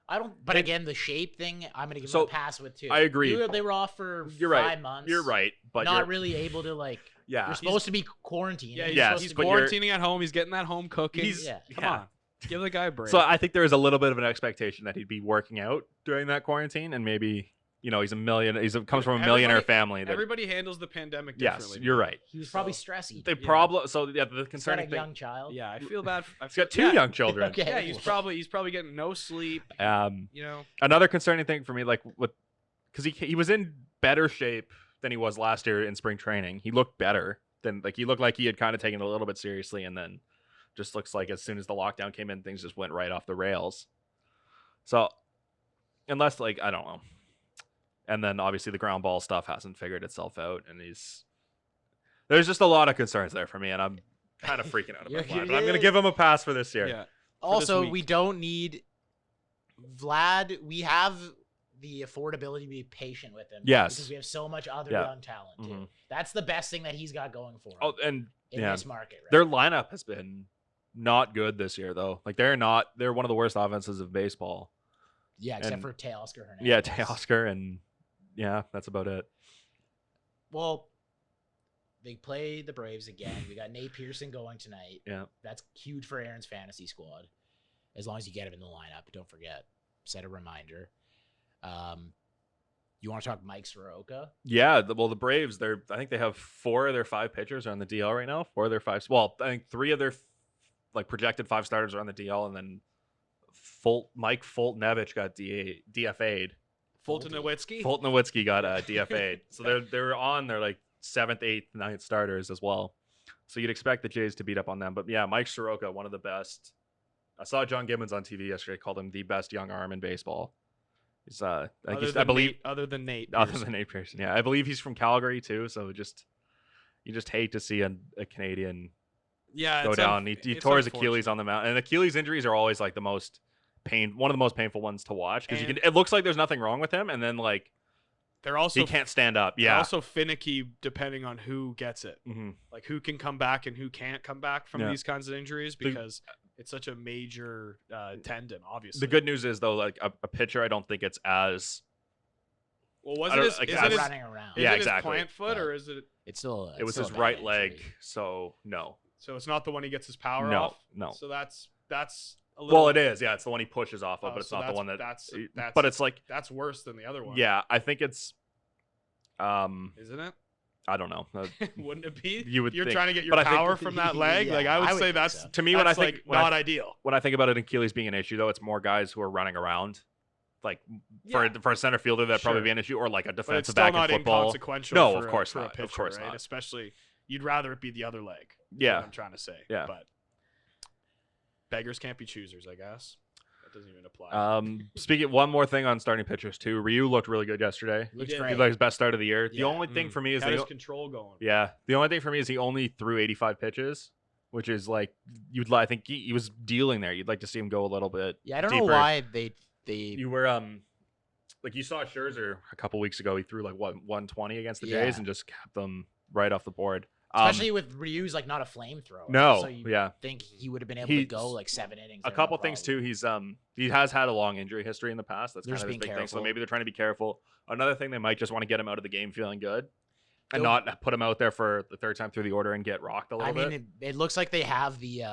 I don't. But again, the shape thing, I'm gonna give So, him a pass with too. I agree. They were off for You're 5 right. months. You're right, but not you're, really able to like. yeah, You're supposed to be quarantined. Yeah, Yes, he's but you're- quarantining at home. He's getting that home cooking. yeah. Come on, give the guy a break. So I think there is a little bit of an expectation that he'd be working out during that quarantine, and maybe he's comes from a millionaire family. That, Everybody handles the pandemic yes, differently. you're right. He was probably stressy. The Yeah. problem. So yeah, the He's got a concerning thing. young child. Yeah, I feel bad. He's got two young children. Okay. Yeah, he's probably getting no sleep. You know. Another concerning thing for me, like because he was in better shape than he was last year in spring training. He looked better than he looked like he had kind of taken it a little bit seriously, and then just looks like as soon as the lockdown came in, things just went right off the rails. So unless I don't know. And then obviously the ground ball stuff hasn't figured itself out, and there's just a lot of concerns there for me, and I'm kind of freaking out about Vlad. But I'm going to give him a pass for this year. Yeah. Also, we don't need Vlad. We have the affordability to be patient with him. Yes. Because we have so much other young talent too. That's the best thing that he's got going for him. Oh, and in this market, right? their lineup has been not good this year, though. Like they're one of the worst offenses of baseball. Yeah, except for Teoscar Hernandez. Yeah, Teoscar, and yeah, that's about it. Well, they play the Braves again. We got Nate Pearson going tonight. Yeah. That's huge for Aaron's fantasy squad. As long as you get him in the lineup, don't forget. Set a reminder. You want to talk Mike Soroka? Yeah, the Braves, I think they have 4 of their 5 pitchers are on the DL right now. 4 of their 5. Well, I think 3 of their projected 5 starters are on the DL, and then Mike Fultonevich got DFA'd. Fulton-Nowitzki? Fulton-Nowitzki got DFA'd. So they're on their 7th, 8th, 9th starters as well. So you'd expect the Jays to beat up on them. But yeah, Mike Soroka, one of the best. I saw John Gibbons on TV yesterday, called him the best young arm in baseball. He's I believe other than Nate Pearson. Yeah, I believe he's from Calgary too. So you just hate to see a Canadian go down. He tore his Achilles on the mound, and Achilles injuries are always one of the most painful ones to watch because it looks like there's nothing wrong with him, and then he can't stand up. Yeah, they're also finicky depending on who gets it. Like who can come back and who can't come back from these kinds of injuries because it's such a major tendon. Obviously, the good news is though, a pitcher, I don't think it's as well. Was it his running around? Is it his plant foot or is it? It's still. It was his right leg, so no. So it's not the one he gets his power off. No. So that's a little. Well, it is. Yeah, it's the one he pushes off of, but it's not the one that's. But it's that's worse than the other one. Yeah, I think it's. Isn't it? I don't know. Wouldn't it be? You're trying to get your power from that leg. Yeah, like I would say think that's so. To me when I think not ideal. When I think about it, Achilles being an issue though, it's more guys who are running around. For a center fielder, that'd probably be an issue, or a But it's defensive still back not in football. inconsequential. No, for of course for not. A pitcher, Of course right? not. Especially, you'd rather it be the other leg. Yeah, What I'm trying to say. Yeah. But beggars can't be choosers, I guess. doesn't even apply. Speaking one more thing on starting pitchers too. Ryu looked really good yesterday. Looks did. He great. had like his best start of the year. The Yeah. only thing for me is Had his the control going. only thing for me is he only threw 85 pitches, which is like I think he was dealing there. You'd like to see him go a little bit. Yeah, I don't deeper. know why they You were like you saw Scherzer a couple weeks ago. He threw like 120 against the Yeah. Jays and just kept them right off the board. especially with Ryu's like not a flamethrower. No, so you yeah. think he would have been able to go like 7 innings. A there, couple no things too. problem. He has had a long injury history in the past. That's They're kind of his just big being thing. So careful. maybe they're trying to be careful. Another thing, they might just want to get him out of the game feeling good, and They'll- not put him out there for the third time through the order and get rocked a little I mean, bit. it looks like they have the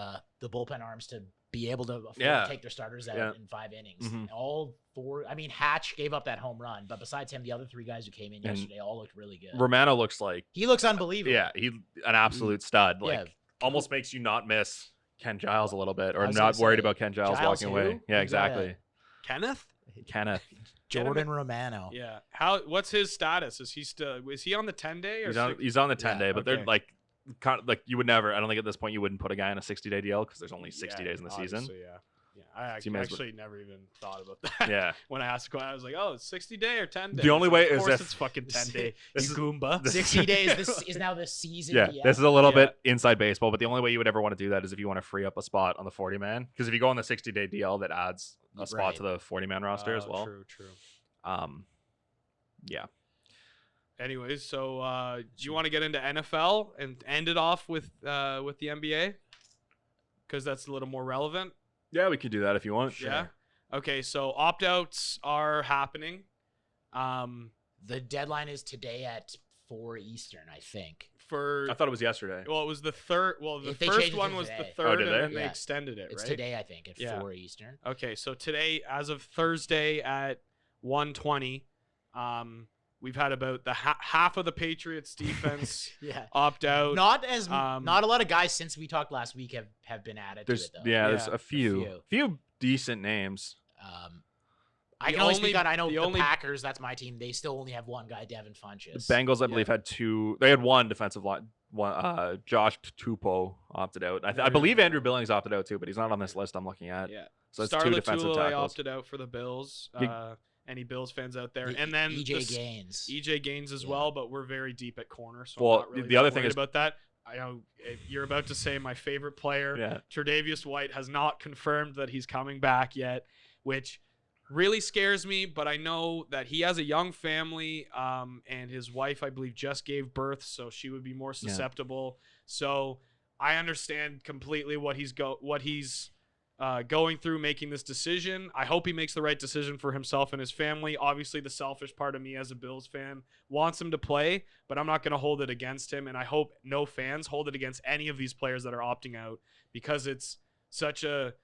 bullpen arms to be able to afford Yeah. to take their starters out Yeah. in 5 innings. Mhm. All 4. I mean, Hatch gave up that home run, but besides him, the other 3 guys who came in And yesterday all looked really good. Romano looks like He looks unbelievable. an absolute stud. Like Yeah. almost makes you not miss Ken Giles a little bit, I or was not gonna worried say, about Ken Giles Giles walking who? away. Yeah, Who's exactly. that? Kenneth? Kenneth. Jordan Romano. Yeah. What's his status? Is he on the 10-day or He's on the 10-day, but okay. they're like kind of like you would never. I don't think at this point you wouldn't put a guy on a 60-day DL because there's only 60 days in the season. obviously, Yeah. I So you may as well- actually never even thought about that. Yeah. When I asked the question, I was like, "Oh, it's 60-day or 10-day." The only way of is course if- it's fucking 10-day. This You is- Goomba. this- 60 days. This is now the season. Yeah, DL. this is a little Yeah. bit inside baseball, but the only way you would ever want to do that is if you want to free up a spot on the 40-man. Because if you go on the 60-day DL, that adds a spot Right. to the 40-man roster as well. True. Yeah. Anyways, so do you want to get into NFL and end it off with the NBA? Because that's a little more relevant. Yeah, we could do that if you want. Yeah. Okay, so opt-outs are happening. The deadline is today at 4 Eastern, I think. For I thought it was yesterday. well, it was the third. Well, the If they first changed it one to was the today. third, did and they? then they Yeah. extended it. It's right? today, I think, at Yeah. 4 Eastern. Okay, so today, as of Thursday at 1:20, we've had about the half of the Patriots defense Yeah. opt out. Not as Um, not a lot of guys since we talked last week have been added There's to it though. there's Yeah, a few decent names. I The can only only- speak on. I know the the only- Packers. That's my team. They still only have one guy, Devin The Funchess. Bengals, I believe, had two. They had one defensive line. Josh Tupou opted out. I believe Andrew Billings opted out too, but he's not on this list I'm looking at. Yeah. So it's Star two defensive Lotulelei tackles. opted out for the Bills. Yeah. Any Bills fans out there? And then EJ Gaines. EJ Gaines as Yeah. well, but we're very deep at corner, so Well, I'm not really the other that thing worried is- about that. I know you're about to say my favorite player, Yeah. Tre'Davious White, has not confirmed that he's coming back yet, which really scares me. But I know that he has a young family, and his wife, I believe, just gave birth, so she would be more susceptible. So I understand completely what he's going through making this decision. I hope he makes the right decision for himself and his family. Obviously, the selfish part of me as a Bills fan wants him to play, but I'm not going to hold it against him. And I hope no fans hold it against any of these players that are opting out, because it's such a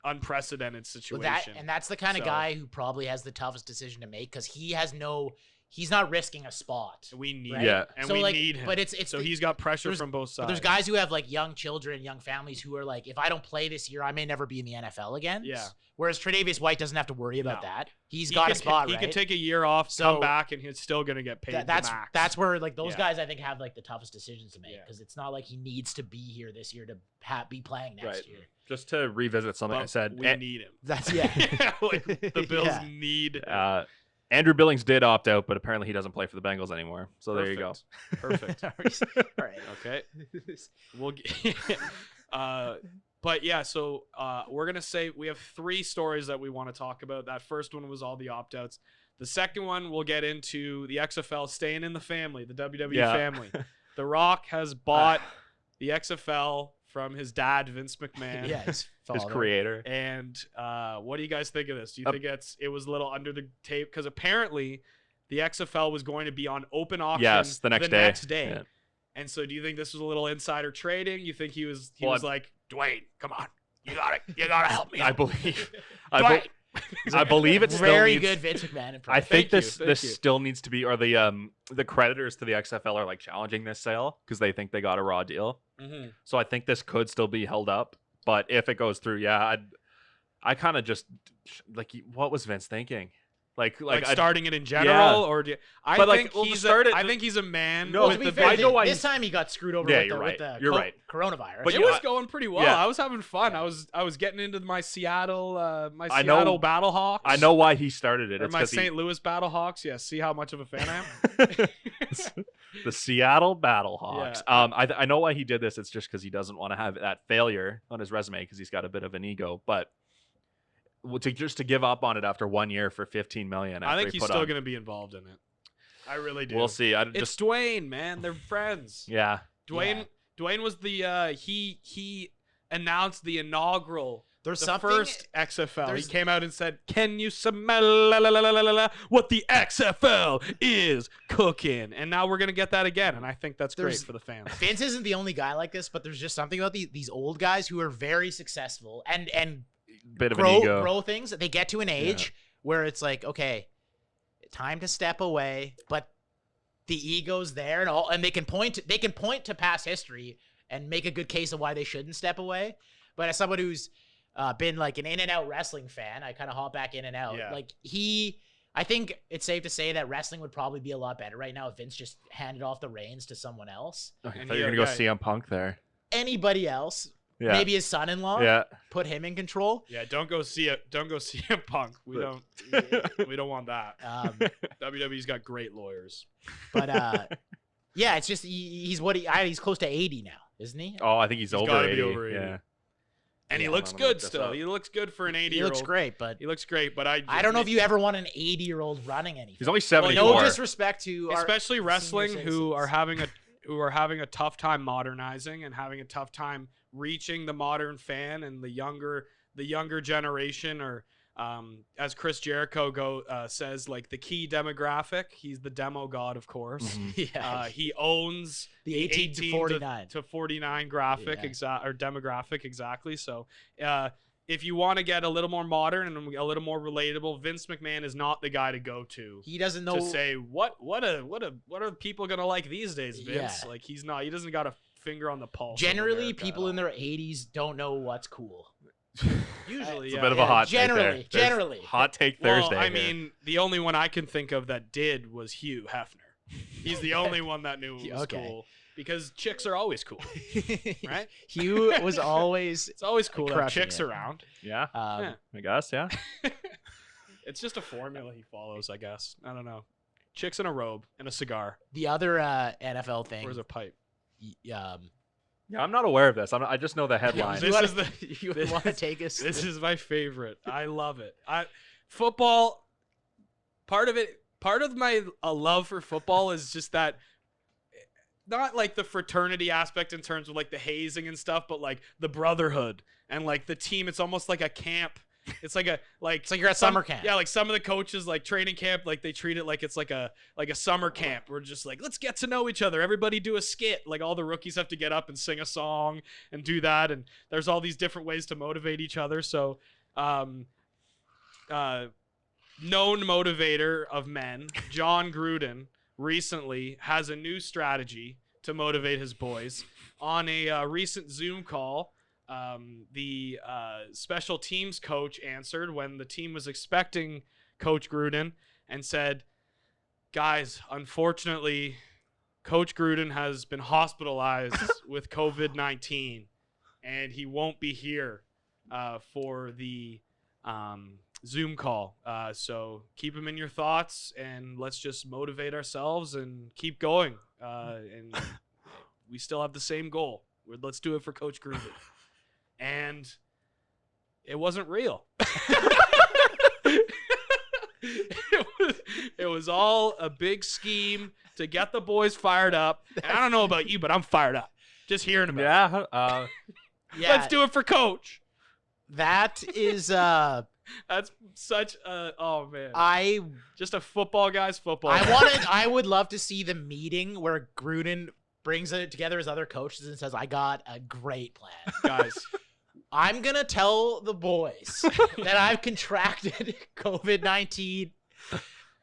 unprecedented situation. That's the kind of So- guy who probably has the toughest decision to make because he's not risking a spot. we need right? Yeah. and So, we like, need him. but it's so the- he's got pressure there's- from both But sides. there's guys who have like young children, young families who are like, if I don't play this year, I may never be in the NFL again. Yeah. Whereas Tre'Davious White doesn't have to worry about No. that. He's He got a could- spot, He right? could take a year off, So- come back, and he's still going to get paid. that's the max. that's where like those Yeah. guys I think have like the toughest decisions to make Yeah. because it's not like he needs to be here this year to be playing next Right. year. Just to revisit something I But said. we need him. That's Like, the Bills Yeah. need. Andrew Billings did opt out, but apparently he doesn't play for the Bengals anymore. So there you go. Perfect. All right. Okay. We'll get, but yeah, so we're gonna say we have 3 stories that we want to talk about. That first one was all the opt-outs. The second one we'll get into the XFL staying in the family, the WWE Yeah. family. The Rock has bought the XFL from his dad, Vince McMahon. Yeah, his His father. creator. And what do you guys think of this? Do you think it was a little under the tape? Because apparently the XFL was going to be on open auction Yes, the next day. Yeah. And so do you think this was a little insider trading? You think he was Well, like, Dwayne, come on. You gotta help me. I out." believe. Dwayne. I believe it still Very needs- good Vince McMahon impression. I think Thank you, this thank this you. still needs to be, or the creditors to the XFL are like challenging this sale because they think they got a raw deal. Mhm. So I think this could still be held up. But if it goes through, yeah, I kind of just like, what was Vince thinking? Like starting it in general, or I But, think he's I think he's a man. No, with to the be fair, I know why this time he got screwed over Yeah, with you're the, right. with the You're right. coronavirus. But it was going pretty well. Yeah. I was having fun. Yeah. I was getting into my Seattle I know- Battlehawks. I know why he started it. Or It's my 'cause St. Louis Battlehawks. Yeah, see how much of a fan I am. the Seattle Battlehawks. I know why he did this. It's just because he doesn't want to have that failure on his resume because he's got a bit of an ego. But to give up on it after 1 year for $15 million. I think he's still going to be involved in it. I really do. We'll see. It's Dwayne, man. They're friends. Yeah. Dwayne was the he announced the inaugural There's the something first XFL. He there's- came out and said, "Can you smell what the XFL is cooking?" And now we're gonna get that again, and I think that's great There's- for the fans. Vince isn't the only guy like this, but there's just something about these old guys who are very successful and Bit of an ego. grow things. They get to an age where it's like, okay, time to step away, but the ego's there and they can point to past history and make a good case of why they shouldn't step away. But as someone who's been like an In-N-Out wrestling fan, I kind of hop back in and out. Yeah. Like I think it's safe to say that wrestling would probably be a lot better right now if Vince just handed off the reins to someone else. Okay, I And thought you were going to go yeah. CM Punk there. Anybody else, Yeah. maybe his son-in-law, Yeah. put him in control. Yeah, don't go see a Punk. We don't want that. WWE's got great lawyers. But yeah, it's just he's close to 80 now, isn't he? Oh, I think he's over gotta 80. be over 80. Yeah. And he Yeah, looks I'm gonna look good this still. up. He looks good for an 80-year-old. He looks great, but He looks great, but I don't know if you ever want an 80-year-old running anything. He's only Well, 74. No disrespect to especially our wrestling senior who are citizens. having a tough time modernizing and having a tough time reaching the modern fan and the younger generation, or as Chris Jericho says, like the key demographic. He's the demo god, of course. Mhm. Yeah, He owns the 18 to 49. to 49 graphic Yeah. or demographic exactly. So if you want to get a little more modern and a little more relatable, Vince McMahon is not the guy to go to He doesn't know. to say what are people gonna like these days, Vince. Yeah. Like he doesn't got a finger on the pulse. of Generally, America people at in their 80s don't know what's cool. all. Usually It's yeah. a bit of yeah, a hot generally, take there. There's generally. Hot take Well, Thursday. I here. mean, the only one I can think of that did was Hugh Hefner. He's the only one that knew it was Okay. cool, because chicks are always cool, right? Hugh was always. It's always cool to have Crushing chicks it. around. yeah, Yeah. I guess, yeah. It's just a formula he follows, I guess. I don't know. Chicks in a robe and a cigar. The other NFL thing. Where's a pipe? Yeah, I'm not aware of this. I just know the headline. This is the you this want to is- take us? This is my favorite. I love it. Football. Part of my love for football is just that, not like the fraternity aspect in terms of like the hazing and stuff, but like the brotherhood and like the team. It's almost like a camp. It's like It's like you're at summer camp. Yeah, like some of the coaches, like training camp, like they treat it like it's like a summer camp. We're just like, let's get to know each other. Everybody do a skit. Like all the rookies have to get up and sing a song and do that. And there's all these different ways to motivate each other. So, known motivator of men, John Gruden, recently has a new strategy to motivate his boys. On a recent Zoom call, the special teams coach answered when the team was expecting Coach Gruden and said, "Guys, unfortunately, Coach Gruden has been hospitalized with COVID-19, and he won't be here for the Zoom call. So keep him in your thoughts, and let's just motivate ourselves and keep going. And we still have the same goal. Let's do it for Coach Gruden." And it wasn't real. It was all a big scheme to get the boys fired up. And I don't know about you, but I'm fired up just hearing about it. Yeah. Yeah, Let's do it for Coach. that is. That's such a man. I Just a football guy's football. I would love to see the meeting where Gruden brings it together his other coaches and says, "I got a great plan, guys. I'm gonna tell the boys that I've contracted COVID-19,"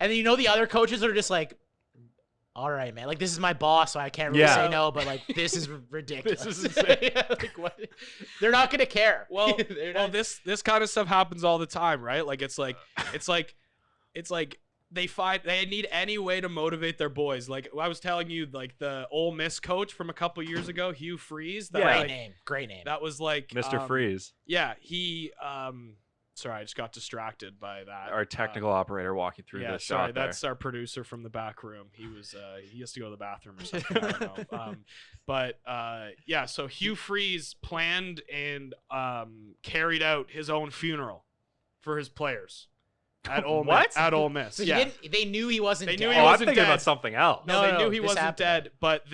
and then the other coaches are just like, "All right, man. Like this is my boss, so I can't really Yeah. say no, but like this is ridiculous. This is insane. Yeah, like, what? They're not gonna care. Well, They're well, not- this kind of stuff happens all the time, right? Like it's like it's like they need any way to motivate their boys. Like I was telling you, like the Ole Miss coach from a couple years ago, Hugh Freeze. That, Yeah. like, Great name. That was like Mr. Freeze, Yeah, he. Sorry, I just got distracted by that. our technical operator, walking through Yeah, this sorry, shot there. that's our producer from the back room. He was he has to go to the bathroom or something. I don't know. Yeah, so Hugh Freeze planned and carried out his own funeral for his players at Ole What? Miss. At Ole Miss. So Yeah. they knew he wasn't They dead. knew he I'm wasn't thinking dead. about something else. No, they knew he this wasn't happened. dead, but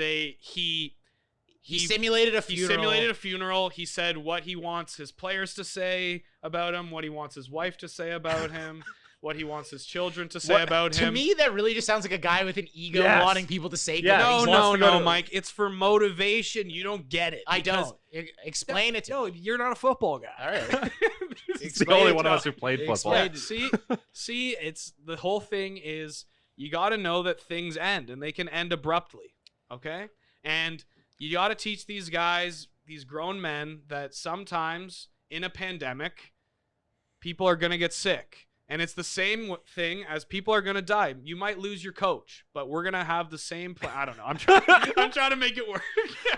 He simulated a he funeral. simulated a funeral. He said what he wants his players to say about him, what he wants his wife to say about him, what he wants his children to say What- about To him. me, that really just sounds like a guy with an ego Yes. wanting people to say good Yeah, things. he wants to go No, to- Mike. It's for motivation. You don't get it. I because- don't. Explain it to No, me. you're not a football guy. All right. It's the only one of us who played football. Explain. See, it's the whole thing is you got to know that things end and they can end abruptly. Okay, and you got to teach these guys, these grown men, that sometimes in a pandemic, people are gonna get sick. And it's the same thing as people are gonna die. You might lose your coach, but we're gonna have the same I don't know. I'm trying to make it work.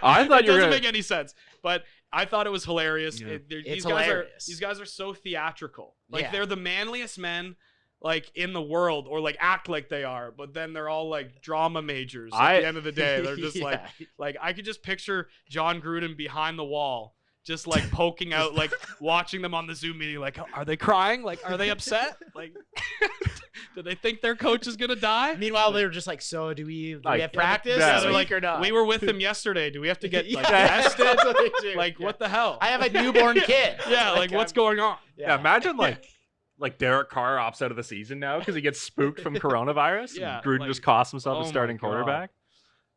I thought it you were doesn't gonna- make any sense, but I thought it was hilarious. Yeah. These hilarious. guys are so theatrical. Like Yeah. they're the manliest men like in the world, or like act like they are, but then they're all like drama majors. At the end of the day, they're just Yeah. like I could just picture John Gruden behind the wall. Just like poking out, like watching them on the Zoom meeting, like, are they crying? Like, are they upset? Like, do they think their coach is gonna die? Meanwhile, they were just like, so do we Like, have practice? yeah, this they're week like, or not? we were with him yesterday. Do we have to get like Yeah. tested? That's what they do. Like, Yeah. what the hell? I have a newborn kid. Yeah, like what's going on? Yeah, imagine like Derek Carr opts out of the season now because he gets spooked from coronavirus. Yeah, and Gruden like, just costs himself oh a my starting God. quarterback.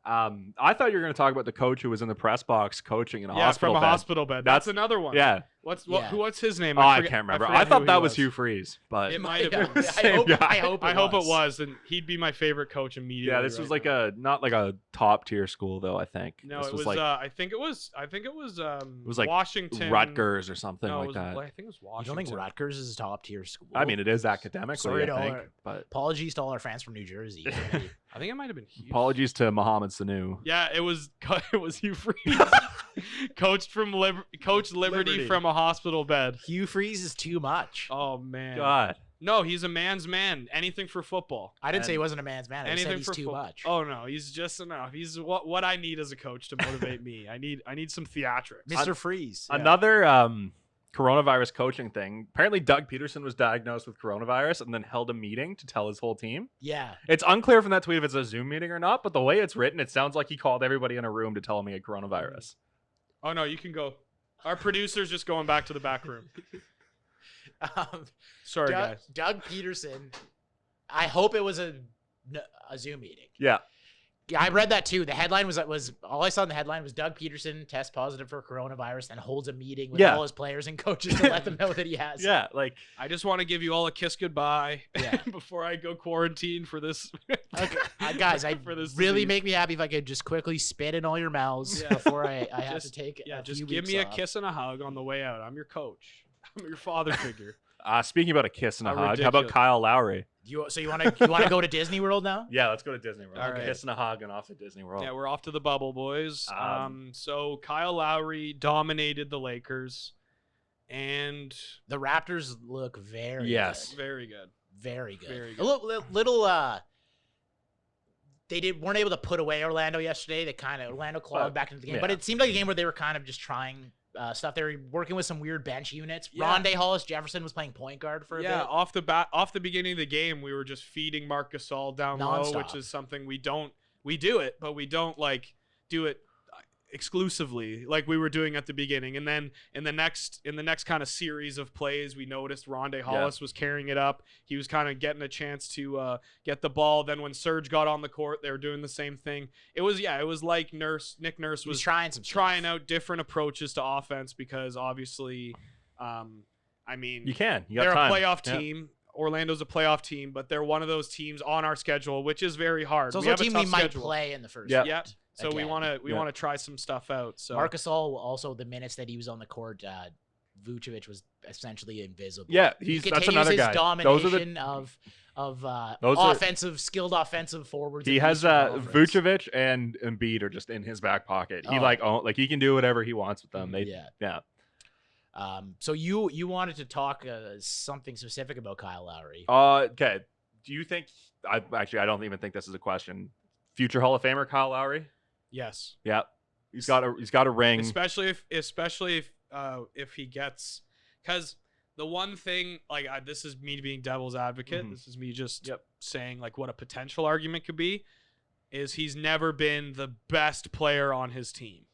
I thought you were going to talk about the coach who was in the press box coaching in a Yeah, hospital from a bed. hospital bed. That's another one. Yeah. What's his name? Oh, I forget- can't remember. forget I thought who that he was Hugh Freeze, but It might have Yeah, been. Same guy. I hope it was, and he'd be my favorite coach immediately. yeah, this was right like now. not like a top tier school though. I think No, this it was. like I think it was. like Washington, Rutgers or something No, it like was, that. I think it was You Washington. don't think Rutgers is a top tier school? I mean, it is academically, Sorry to I think, all our- but Apologies to all our fans from New Jersey. I think it might have been Hughes. apologies to Mohamed Sanu. Yeah, it was Hugh Freeze, coached Liberty from a hospital bed. Hugh Freeze is too much. Oh man, God, no, he's a man's man. Anything for football. I didn't say he And wasn't a man's man. I just Anything said he's for too football. much. Oh no, he's just enough. He's what I need as a coach to motivate me. I need some theatrics. Mr. Freeze. another coronavirus coaching thing. Apparently, Doug Peterson was diagnosed with coronavirus and then held a meeting to tell his whole team. Yeah. It's unclear from that tweet if it's a Zoom meeting or not, but the way it's written, it sounds like he called everybody in a room to tell him he had coronavirus. Oh no, you can go. Our producer's just going back to the back room. Sorry, guys. Doug Peterson. I hope it was a Zoom meeting. Yeah. Yeah, I read that too. The headline was all I saw in the headline was Doug Peterson tests positive for coronavirus and holds a meeting with Yeah. all his players and coaches to let them know that he has. Yeah, like I just want to give you all a kiss goodbye Yeah. before I go quarantine for this. Okay. Guys, I For this really disease. make me happy if I could just quickly spit in all your mouths Yeah. before I have to Just- take. Yeah, a just few give weeks me a off. kiss and a hug on the way out. I'm your coach. I'm your father figure. speaking about a kiss and a How hug, how about ridiculous. Kyle Lowry? You want to go to Disney World now? Yeah, let's go to Disney World. All right. Kiss and a hug and off to Disney World. Yeah, we're off to the bubble, boys. So Kyle Lowry dominated the Lakers, and The Raptors look very Yes. good. very good. Very good. Very A good. little they weren't able to put away Orlando yesterday. They kind of Orlando clawed But, back into the game, yeah. but it seemed like a game where they were kind of just trying stuff. They were working with some weird bench units. Yeah. Rondé Hollis Jefferson was playing point guard for a Yeah, bit. off the beginning of the game, we were just feeding Marc Gasol down low, which Nonstop. is something we do it, but we don't like do it exclusively like we were doing at the beginning. And then in the next kind of series of plays, we noticed Rondé Hollis was carrying it up. He was kind of getting a chance to get the ball. Then when Serge got on the court, they were doing the same thing. It was like Nick Nurse He was was trying some trying stuff. out different approaches to offense because obviously, I mean, You can. You got they're time. a playoff Yeah. team. Orlando's a playoff team, but they're one of those teams on our schedule, which is very hard. It's also we a have team a we tough might schedule. play in the first Yeah. round. Yeah. So we again. want to Yeah. try some stuff out. So Marc Gasol also the minutes that he was on the court, Vucevic was essentially invisible. Yeah, He that's continues another his guy. domination of Those are- skilled offensive forwards. He in the has Eastern Conference. Vucevic and Embiid are just in his back pocket. He Oh. he can do whatever he wants with them. Yeah. So you wanted to talk something specific about Kyle Lowry. Okay. Do you think? I don't even think this is a question. Future Hall of Famer Kyle Lowry. Yes. Yeah. He's got a ring. Especially if he gets, because the one thing, like, this is me being devil's advocate. Mhm. This is me just saying like what a potential argument could be, is he's never been the best player on his team.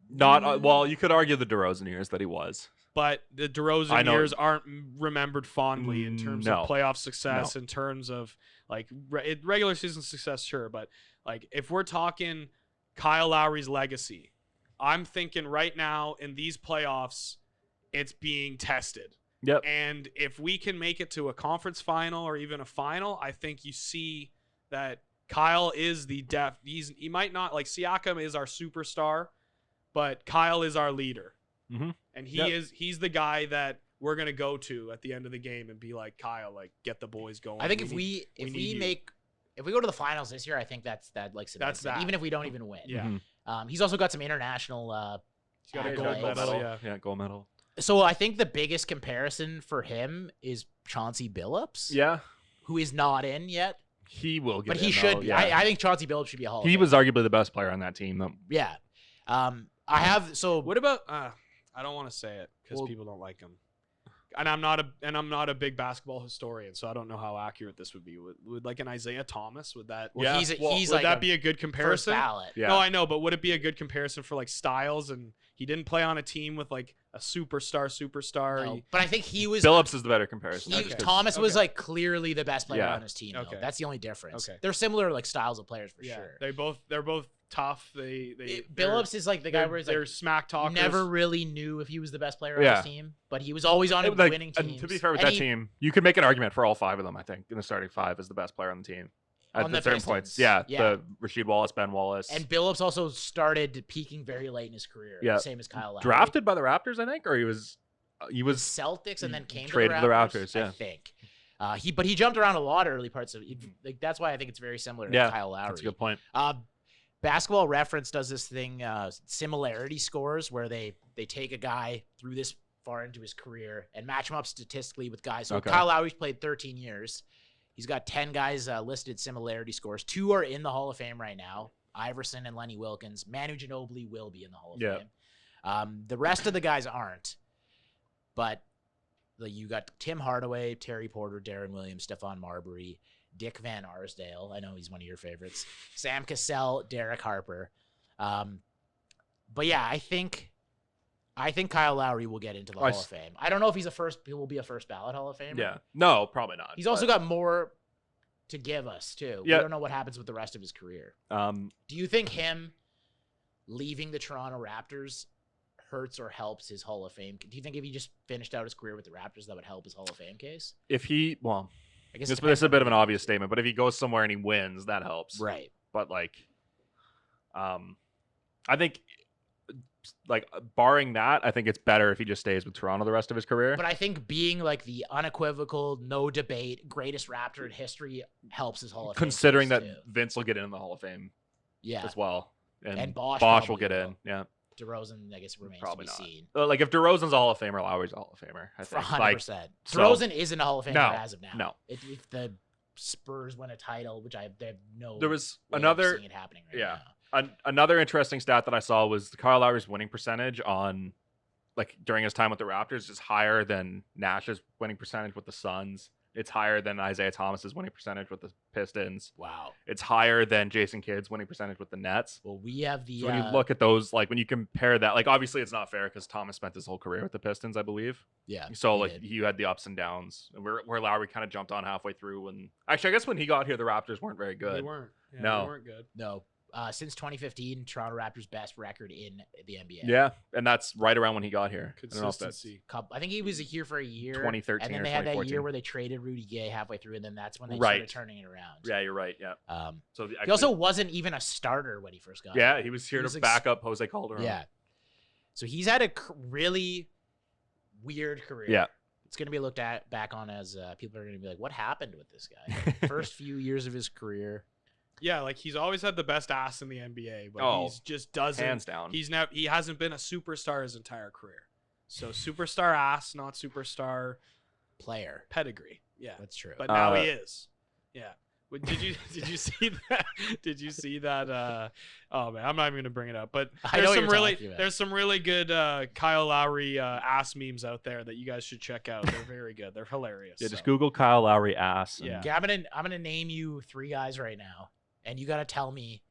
Not well. You could argue the DeRozan years that he was. But the DeRozan years aren't remembered fondly in terms of playoff success, in terms of like regular season success, sure. But like if we're talking Kyle Lowry's legacy, I'm thinking right now in these playoffs, it's being tested. Yep. And if we can make it to a conference final or even a final, I think you see that Kyle is he might not, like, Siakam is our superstar, but Kyle is our leader. Mm-hmm. And he's the guy that we're gonna go to at the end of the game and be like, Kyle, like, get the boys going. I think if we go to the finals this year, I think that's that. Even if we don't even win. Yeah. Mm-hmm. He's also got some international. He's got a accolades. gold medal. Yeah, gold medal. So I think the biggest comparison for him is Chauncey Billups. Yeah. Who is not in yet. He will get but he in, should though. be. Yeah. I think Chauncey Billups should be a Hall of He Famer. was arguably the best player on that team, though. Yeah. I have so. What about? I don't want to say it because people don't like him. And I'm not a big basketball historian, so I don't know how accurate this would be. Would like an Isaiah Thomas? Would that? Well, he's would like that be a good comparison? First ballot. Yeah. No, I know, but would it be a good comparison for like styles? And he didn't play on a team with like a superstar. No, but I think he was. Billups is the better comparison. Thomas was like clearly the best player on his team. Though. Okay. That's the only difference. Okay. They're similar like styles of players for sure. They're both tough. Billups is like the guy where he's they're like smack talkers. Never really knew if he was the best player on his team, but he was always on winning teams. And to be fair with that team, you could make an argument for all five of them. I think in the starting five is the best player on the team at certain Pistons. points. Yeah, the Rasheed Wallace, Ben Wallace, and Billups also started peaking very late in his career. Yeah, same as Kyle Lowry. Drafted by the Raptors, I think, or he was Celtics and then came traded to the Raptors. Yeah, I think. He jumped around a lot early parts of it. Like that's why I think it's very similar to Kyle Lowry. That's a good point. Basketball Reference does this thing, similarity scores, where they take a guy through this far into his career and match him up statistically with guys. So Kyle Lowry's played 13 years. He's got 10 guys listed similarity scores. 2 are in the Hall of Fame right now. Iverson and Lenny Wilkins. Manu Ginobili will be in the Hall of Fame. The rest of the guys aren't. But you got Tim Hardaway, Terry Porter, Darren Williams, Stephon Marbury, Dick Van Arsdale. I know he's one of your favorites. Sam Cassell, Derek Harper. But yeah, I think Kyle Lowry will get into the Hall of Fame. I don't know if he will be a first ballot Hall of Famer. Yeah. No, probably not. He's also got more to give us too. Yeah. We don't know what happens with the rest of his career. Do you think him leaving the Toronto Raptors hurts or helps his Hall of Fame? Do you think if he just finished out his career with the Raptors, that would help his Hall of Fame case? I guess this is a bit of an obvious statement, but if he goes somewhere and he wins, that helps. Right. But I think, barring that, I think it's better if he just stays with Toronto the rest of his career. But I think being like the unequivocal, no debate, greatest Raptor in history helps his Hall of Fame. Considering that too. Vince will get in the Hall of Fame as well. And Bosch will get in. Yeah. DeRozan, I guess, remains probably to be not. seen. If DeRozan's a Hall of Famer, Lowry's a Hall of Famer. I think. 100%. DeRozan isn't a Hall of Famer as of now. No. If the Spurs win a title, which they have no there was way another of seeing it happening right now. Another interesting stat that I saw was Kyle Lowry's winning percentage on during his time with the Raptors is higher than Nash's winning percentage with the Suns. It's higher than Isaiah Thomas's winning percentage with the Pistons. Wow. It's higher than Jason Kidd's winning percentage with the Nets. Well, we have the so when you look at those, when you compare that, obviously it's not fair because Thomas spent his whole career with the Pistons, I believe. Yeah. So you had the ups and downs, where Lowry kind of jumped on halfway through. And actually, I guess when he got here, the Raptors weren't very good. They weren't. Yeah, no, they weren't good. No. Since 2015, Toronto Raptors' best record in the NBA. Yeah, and that's right around when he got here. Consistency. I think he was here for a year. 2013 and then they had that year where they traded Rudy Gay halfway through, and then that's when they started turning it around. Yeah, you're right. Yeah. So he also wasn't even a starter when he first got here. Yeah, he was here to back up Jose Calderon. Yeah. So he's had a really weird career. Yeah. it's gonna be looked at back on as people are gonna be like, what happened with this guy? First few years of his career. Yeah, like he's always had the best ass in the NBA, but Oh, he's just doesn't. hands down. He hasn't been a superstar his entire career. So superstar ass, not superstar Player. pedigree. Yeah, That's true. but now he is. Yeah. Did you see that? Did you see that? Oh man, I'm not even gonna bring it up. But I know there's some really good Kyle Lowry ass memes out there that you guys should check out. They're very good. They're hilarious. Yeah, just so. Google Kyle Lowry ass. Yeah. Okay, I'm gonna name you 3 guys right now, and you gotta tell me.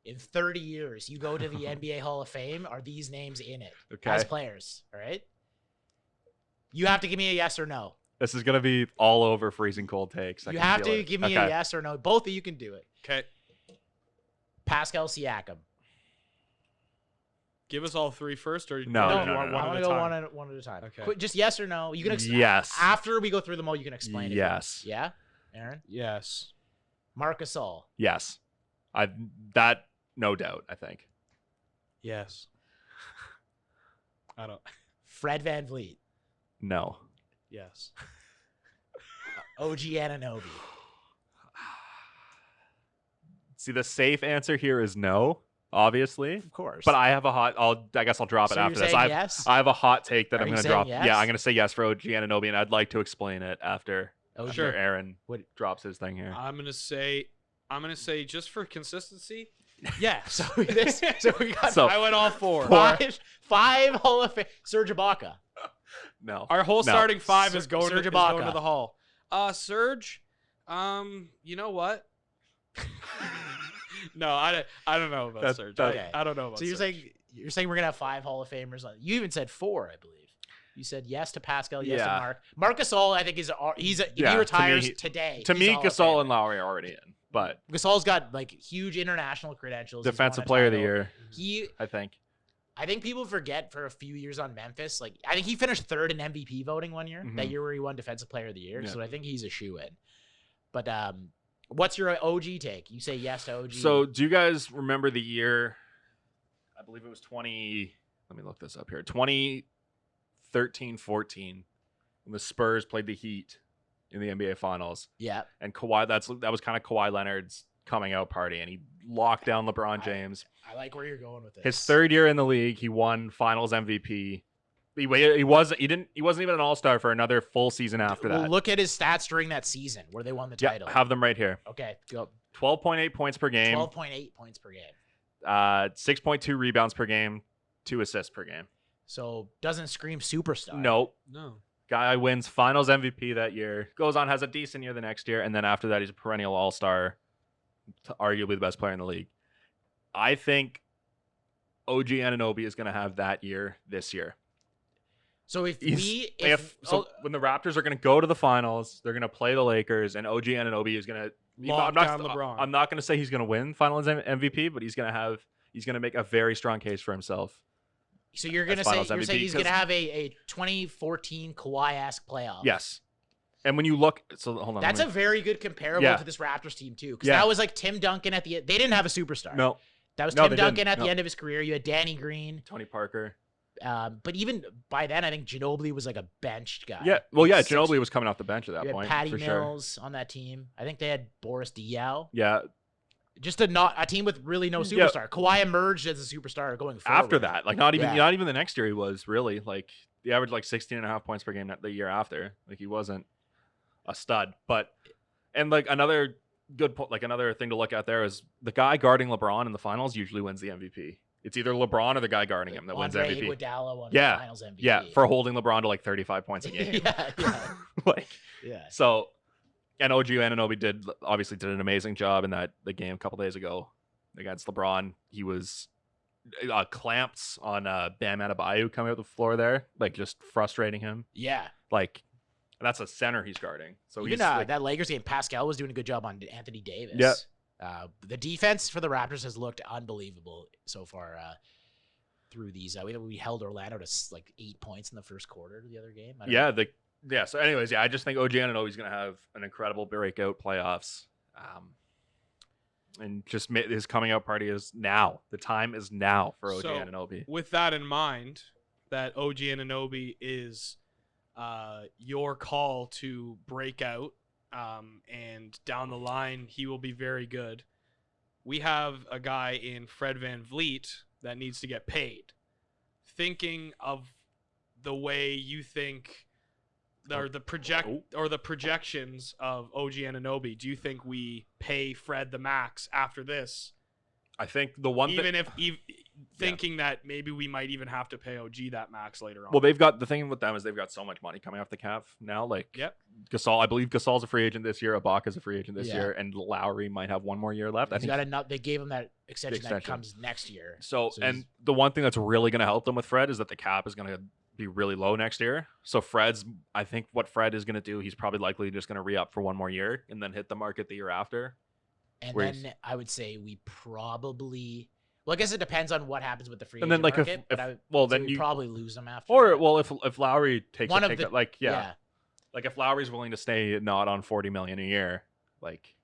In 30 years, you go to the NBA Hall of Fame. Are these names in it Okay. as players? All right. You have to give me a yes or no. This is gonna be all over freezing cold takes. I You can have feel to it. give me Okay. a yes or no. Both of you can do it. Okay, Pascal Siakam. give us all 3 first, or No, or no, do you no, want no, one I at want a to go time? one at a time. Okay. Quick, just yes or no. You can Yes. after we go through them all, you can explain it. Yes. Yeah. Aaron. Yes. Marc Gasol. Yes. No doubt. I think. Yes. I don't. Fred VanVleet. No. Yes. OG Anunoby. See, the safe answer here is no, obviously. Of course. But I have a hot. I guess I'll drop it So you're after this. saying yes? I have a hot take that Are I'm you going to saying drop. yes? Yeah, I'm going to say yes for OG Anunoby, and I'd like to explain it after OG. Sure. Aaron What- drops his thing here. I'm gonna say just for consistency. Yes. So we got So- I went all 4. five Hall of Fame. Serge Ibaka. No. Our whole No. starting 5 is going Serge to going Ibaka. to the Hall. Serge, you know what? No, I don't know about That- Serge. that- I don't know about. So you're Serge. saying we're gonna have 5 Hall of Famers. You even said 4, I believe. You said yes to Pascal, yes to Yeah. Mark. Marc Gasol, I think if Yeah, he to retires me- today. To he's me, a Hall of Gasol Famer. and Lowry are already in, but Gasol's got like huge international credentials. He's defensive won a player of the title. year, I think. I think people forget for a few years on Memphis. Like I think he finished 3rd in MVP voting one year. That Mhm. year where he won Defensive Player of the Year. Yeah. So I think he's a shoe-in. But what's your OG take? You say yes to OG. So, do you guys remember the year? I believe it was 20. Let me look this up here. 2013-14, when the Spurs played the Heat in the NBA Finals, yeah, and Kawhi. That was kind of Kawhi Leonard's coming out party, and he locked down LeBron James. I like where you're going with this. His 3rd year in the league, he won Finals MVP. He wasn't even an All-Star for another full season after Well, that. look at his stats during that season where they won the Yeah, title. have them right here. Okay, go. 12.8 points per game, 12.8 points per game. 6.2 rebounds per game, 2 assists per game. So doesn't scream superstar. Nope. No. Guy wins Finals MVP that year. Goes on, has a decent year the next year, and then after that, he's a perennial All-Star, arguably the best player in the league. I think OG Anunoby is going to have that year this year. So when the Raptors are going to go to the finals, they're going to play the Lakers, and OG Anunoby is going to. Lock down LeBron. I'm not going to say he's going to win Finals MVP, but he's going to make a very strong case for himself. so you're gonna as say Finals you're MVP, saying he's gonna 'cause- have a 2014 Kawhi-esque playoff. Yes, and when you look, so hold on. That's let a very good comparable Yeah. to this Raptors team too, because Yeah. that was like Tim Duncan at the end. They didn't have a superstar. no that was No, Tim they Duncan didn't. at the No. end of his career. You had Danny Green, Tony Parker. but even by then, I think Ginobili was like a benched guy. Yeah, well, yeah, Six- Ginobili was coming off the bench at that You had point Patty for sure. Mills on that team. I think they had Boris Diaw. Yeah, Just a team with really no Yeah. superstar. Kawhi emerged as a superstar going forward. after that, like not even Yeah. the next year he was really like he averaged like 16.5 points per game the year after. Like he wasn't a stud, but and like another good point, like another thing to look at there is the guy guarding LeBron in the finals usually wins the MVP. It's either LeBron or the guy guarding him that wins Andre MVP. Iguodala won Yeah. the Finals MVP. Yeah, for holding LeBron to like 35 points a game. yeah. Like Yeah. so, and OG Anunoby did an amazing job in the game a couple days ago against LeBron. He was clamps on Bam Adebayo coming out the floor there, like just frustrating him. Yeah. Like that's a center he's guarding. So Even he's like, that Lakers game, Pascal was doing a good job on Anthony Davis. Yeah. The defense for the Raptors has looked unbelievable so far through these. We held Orlando to like 8 points in the first quarter of the other game. I don't know. yeah. So, anyways, yeah, I just think OG Anunoby's gonna have an incredible breakout playoffs. And just his coming out party is now. The time is now for OG So, Anunoby. With that in mind, that OG Anunoby is your call to break out, and down the line he will be very good. We have a guy in Fred VanVleet that needs to get paid. Thinking of the way you think, or the projections of OG Anunoby, do you think we pay Fred the max after this? I think the one thinking that maybe we might even have to pay OG that max later on. Well, they've got the thing with them is they've got so much money coming off the cap now. Like, yep. Gasol, I believe Gasol's a free agent this year. Ibaka's a free agent this year, and Lowry might have one more year left. I think they gave him that extension that comes next year. So and the one thing that's really going to help them with Fred is that the cap is going to be really low next year. So I think what Fred is going to do, he's probably likely just going to re-up for one more year and then hit the market the year after. And then I would say we probably. Well, I guess it depends on what happens with the free agent then, like, market. then you probably lose them after. Or that. if Lowry takes One a of pick, the, like like if Lowry's willing to stay not on $40 million a year, like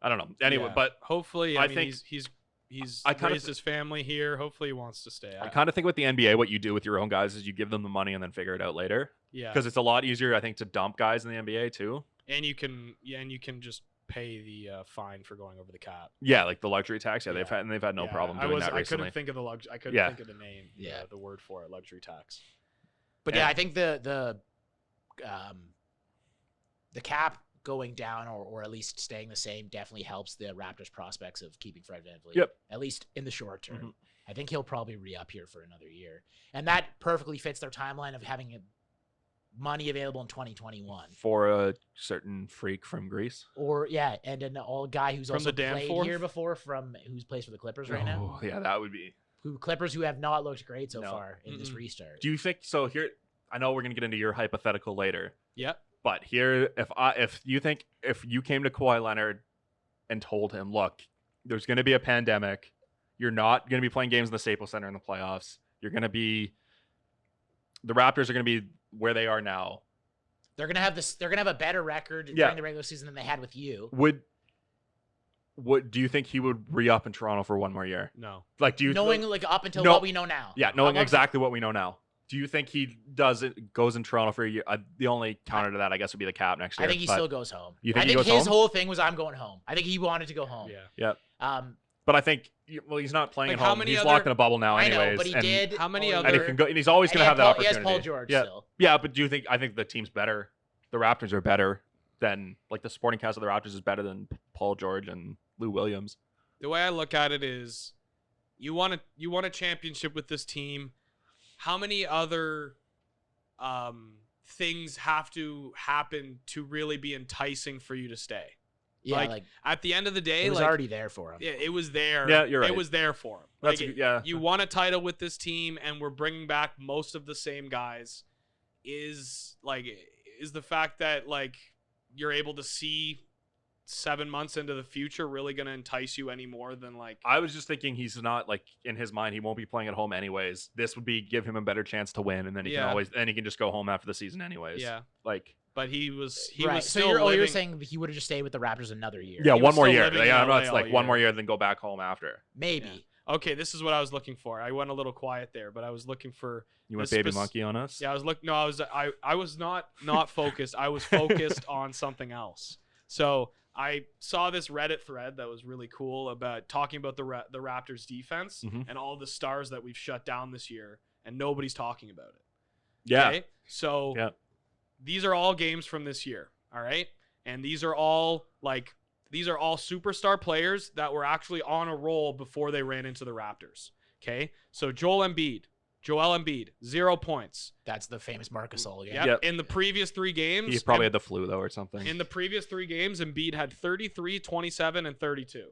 I don't know. Anyway, but hopefully, I think he's raised his family here. Hopefully, he wants to stay. I kind of think with the NBA, what you do with your own guys is you give them the money and then figure it out later. Yeah, because it's a lot easier, I think, to dump guys in the NBA too. And you can just pay the fine for going over the cap. Yeah, like the luxury tax. Yeah, they've had no problem doing that recently. I couldn't think of the name. Yeah, the word for it, luxury tax. But I think the cap going down or at least staying the same definitely helps the Raptors' prospects of keeping Fred VanVleet. Yep. At least in the short term. Mm-hmm. I think he'll probably re-up here for another year, and that perfectly fits their timeline of having money available in 2021 for a certain freak from Greece, and an old guy who's also played here before who's plays for the Clippers right now. Yeah, that would be Clippers who have not looked great so far in this restart. Do you think so? Here, I know we're gonna get into your hypothetical later. Yep. But here, if you came to Kawhi Leonard and told him, look, there's gonna be a pandemic, you're not gonna be playing games in the Staples Center in the playoffs. The Raptors are gonna be where they are now. They're gonna have a better record during the regular season than they had with you. Do you think he would re-up in Toronto for one more year? No. Like, knowing up until what we know now? Yeah, knowing exactly what we know now. Do you think he goes in Toronto for a year? The only counter to that, I guess, would be the cap next year. I think he still goes home. You think I think his whole thing was I'm going home. I think he wanted to go home. Yeah. But I think he's not playing at home. He's locked in a bubble now, anyways. I know, but he did. How many other? And he can go, and he's always going to have that opportunity. He has Paul George still. Yeah, but I think the team's better. The Raptors are better than the supporting cast of the Raptors is better than Paul George and Lou Williams. The way I look at it is, you want a championship with this team. How many other things have to happen to really be enticing for you to stay? Yeah, at the end of the day, it was already there for him. Yeah, it was there. Yeah, you're right. It was there for him. You won a title with this team, and we're bringing back most of the same guys. Is the fact that you're able to see 7 months into the future really going to entice you any more than I was just thinking he's not in his mind he won't be playing at home anyways. This would give him a better chance to win, and then he can just go home after the season anyways. Yeah. But he was right. still you're saying he would have just stayed with the Raptors another year. Yeah, one more year. Yeah, I'm not one more year then go back home after. Maybe. Yeah. Okay, this is what I was looking for. I went a little quiet there, but I was looking for. You went baby monkey on us? Yeah, I was looking. No, I was not focused. I was focused on something else. So I saw this Reddit thread that was really cool about talking about the Raptors defense and all the stars that we've shut down this year, and nobody's talking about it. Yeah. Okay? So these are all games from this year, all right? And these are all superstar players that were actually on a roll before they ran into the Raptors. Okay? So Joel Embiid, 0 points. That's the famous Marc Gasol game. Yep. In the previous 3 games. He probably had the flu, though, or something. In the previous 3 games, Embiid had 33, 27, and 32.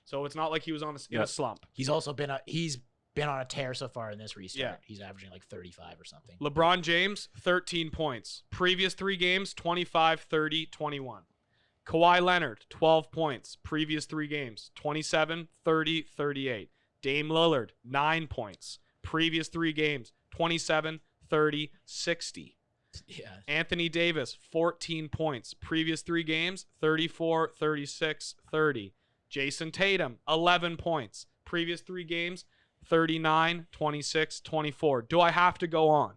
So it's not like he was in a slump. He's also been on a tear so far in this restart. Yeah. He's averaging 35 or something. LeBron James, 13 points. Previous 3 games, 25, 30, 21. Kawhi Leonard, 12 points. Previous 3 games, 27, 30, 38. Dame Lillard, 9 points. Previous 3 games, 27, 30, 60. Yeah. Anthony Davis, 14 points. Previous 3 games, 34, 36, 30. Jason Tatum, 11 points. Previous 3 games, 39, 26, 24. Do I have to go on?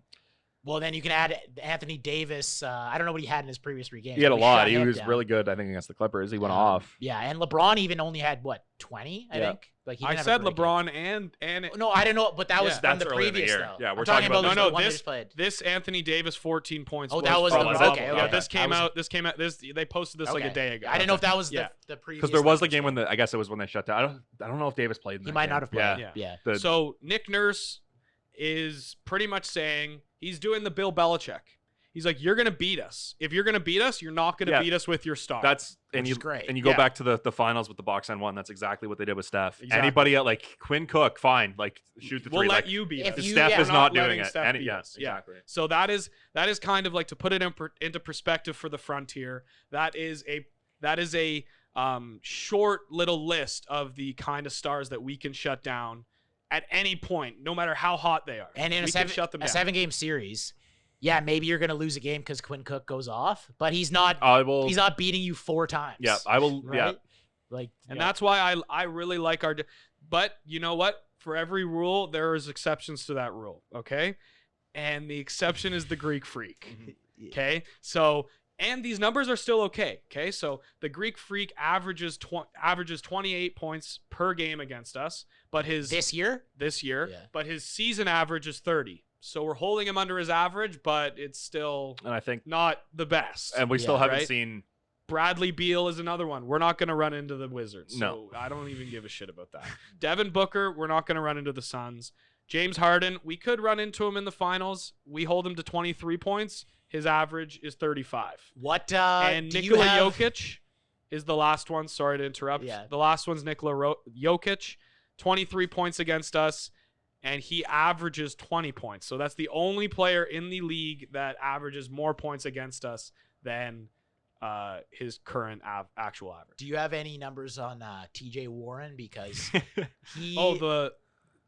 Well, then you can add Anthony Davis. I don't know what he had in his previous 3 games. He had a but lot. shut He him was down. really good, I think, against the Clippers. He went off. Yeah, and LeBron even only had what 20, I Yeah. think. Like he I didn't have a said great game. LeBron and No, I don't know, but that was Yeah. from That's the early in the previous year. though. Yeah, I'm we're talking talking about about the one they this just played. this Anthony Davis 14 points. Oh, was that was from the- that okay, one. Yeah, okay. this came I was- out. This came out. This they posted this like a Okay. day ago. I didn't know if that was Yeah. the previous. Because there was the Lakers game when I guess it was when they shut down. I don't know if Davis played in that he might game. not have played. Yeah. Yeah. The- So Nick Nurse is pretty much saying he's doing the Bill Belichick. He's like, you're gonna beat us. If you're gonna beat us, you're not gonna Yeah. beat us with your star. That's and Which you is great. and you go Yeah. back to the finals with the Bucks and one. That's exactly what they did with Steph. Exactly. Anybody at like Quinn Cook, fine, like shoot the we'll three. let like, you beat if us. you- Steph yeah, is we're not letting doing it. Steph beat Yeah, us. Yeah. exactly. So that is kind of like to put it into perspective for the Frontier. That is a short little list of the kind of stars that we can shut down at any point, no matter how hot they are. And in we a can shut them down. 7-game series, yeah, maybe you're gonna lose a game because Quinn Cook goes off, but he's not. I will. He's not beating you 4 times. Yeah, I will. Right? Yeah, Like, And yeah. that's why I really like but you know what? For every rule, there is exceptions to that rule. Okay, and the exception is the Greek Freak. Okay, so and these numbers are still okay. Okay, so the Greek Freak averages 28 points per game against us, but this year. Yeah. but his season average is 30. So we're holding him under his average, but it's still and I think, not the best. and we still Yeah, haven't right? seen. Bradley Beal is another one. We're not going to run into the Wizards. No. So I don't even give a shit about that. Devin Booker, we're not going to run into the Suns. James Harden, we could run into him in the finals. We hold him to 23 points. His average is 35. What? And do you Nikola have? Jokic is the last one. Sorry to interrupt. Yeah. The last one's Nikola Jokic, 23 points against us, and he averages 20 points. So that's the only player in the league that averages more points against us than his current actual average. Do you have any numbers on T.J. Warren because he?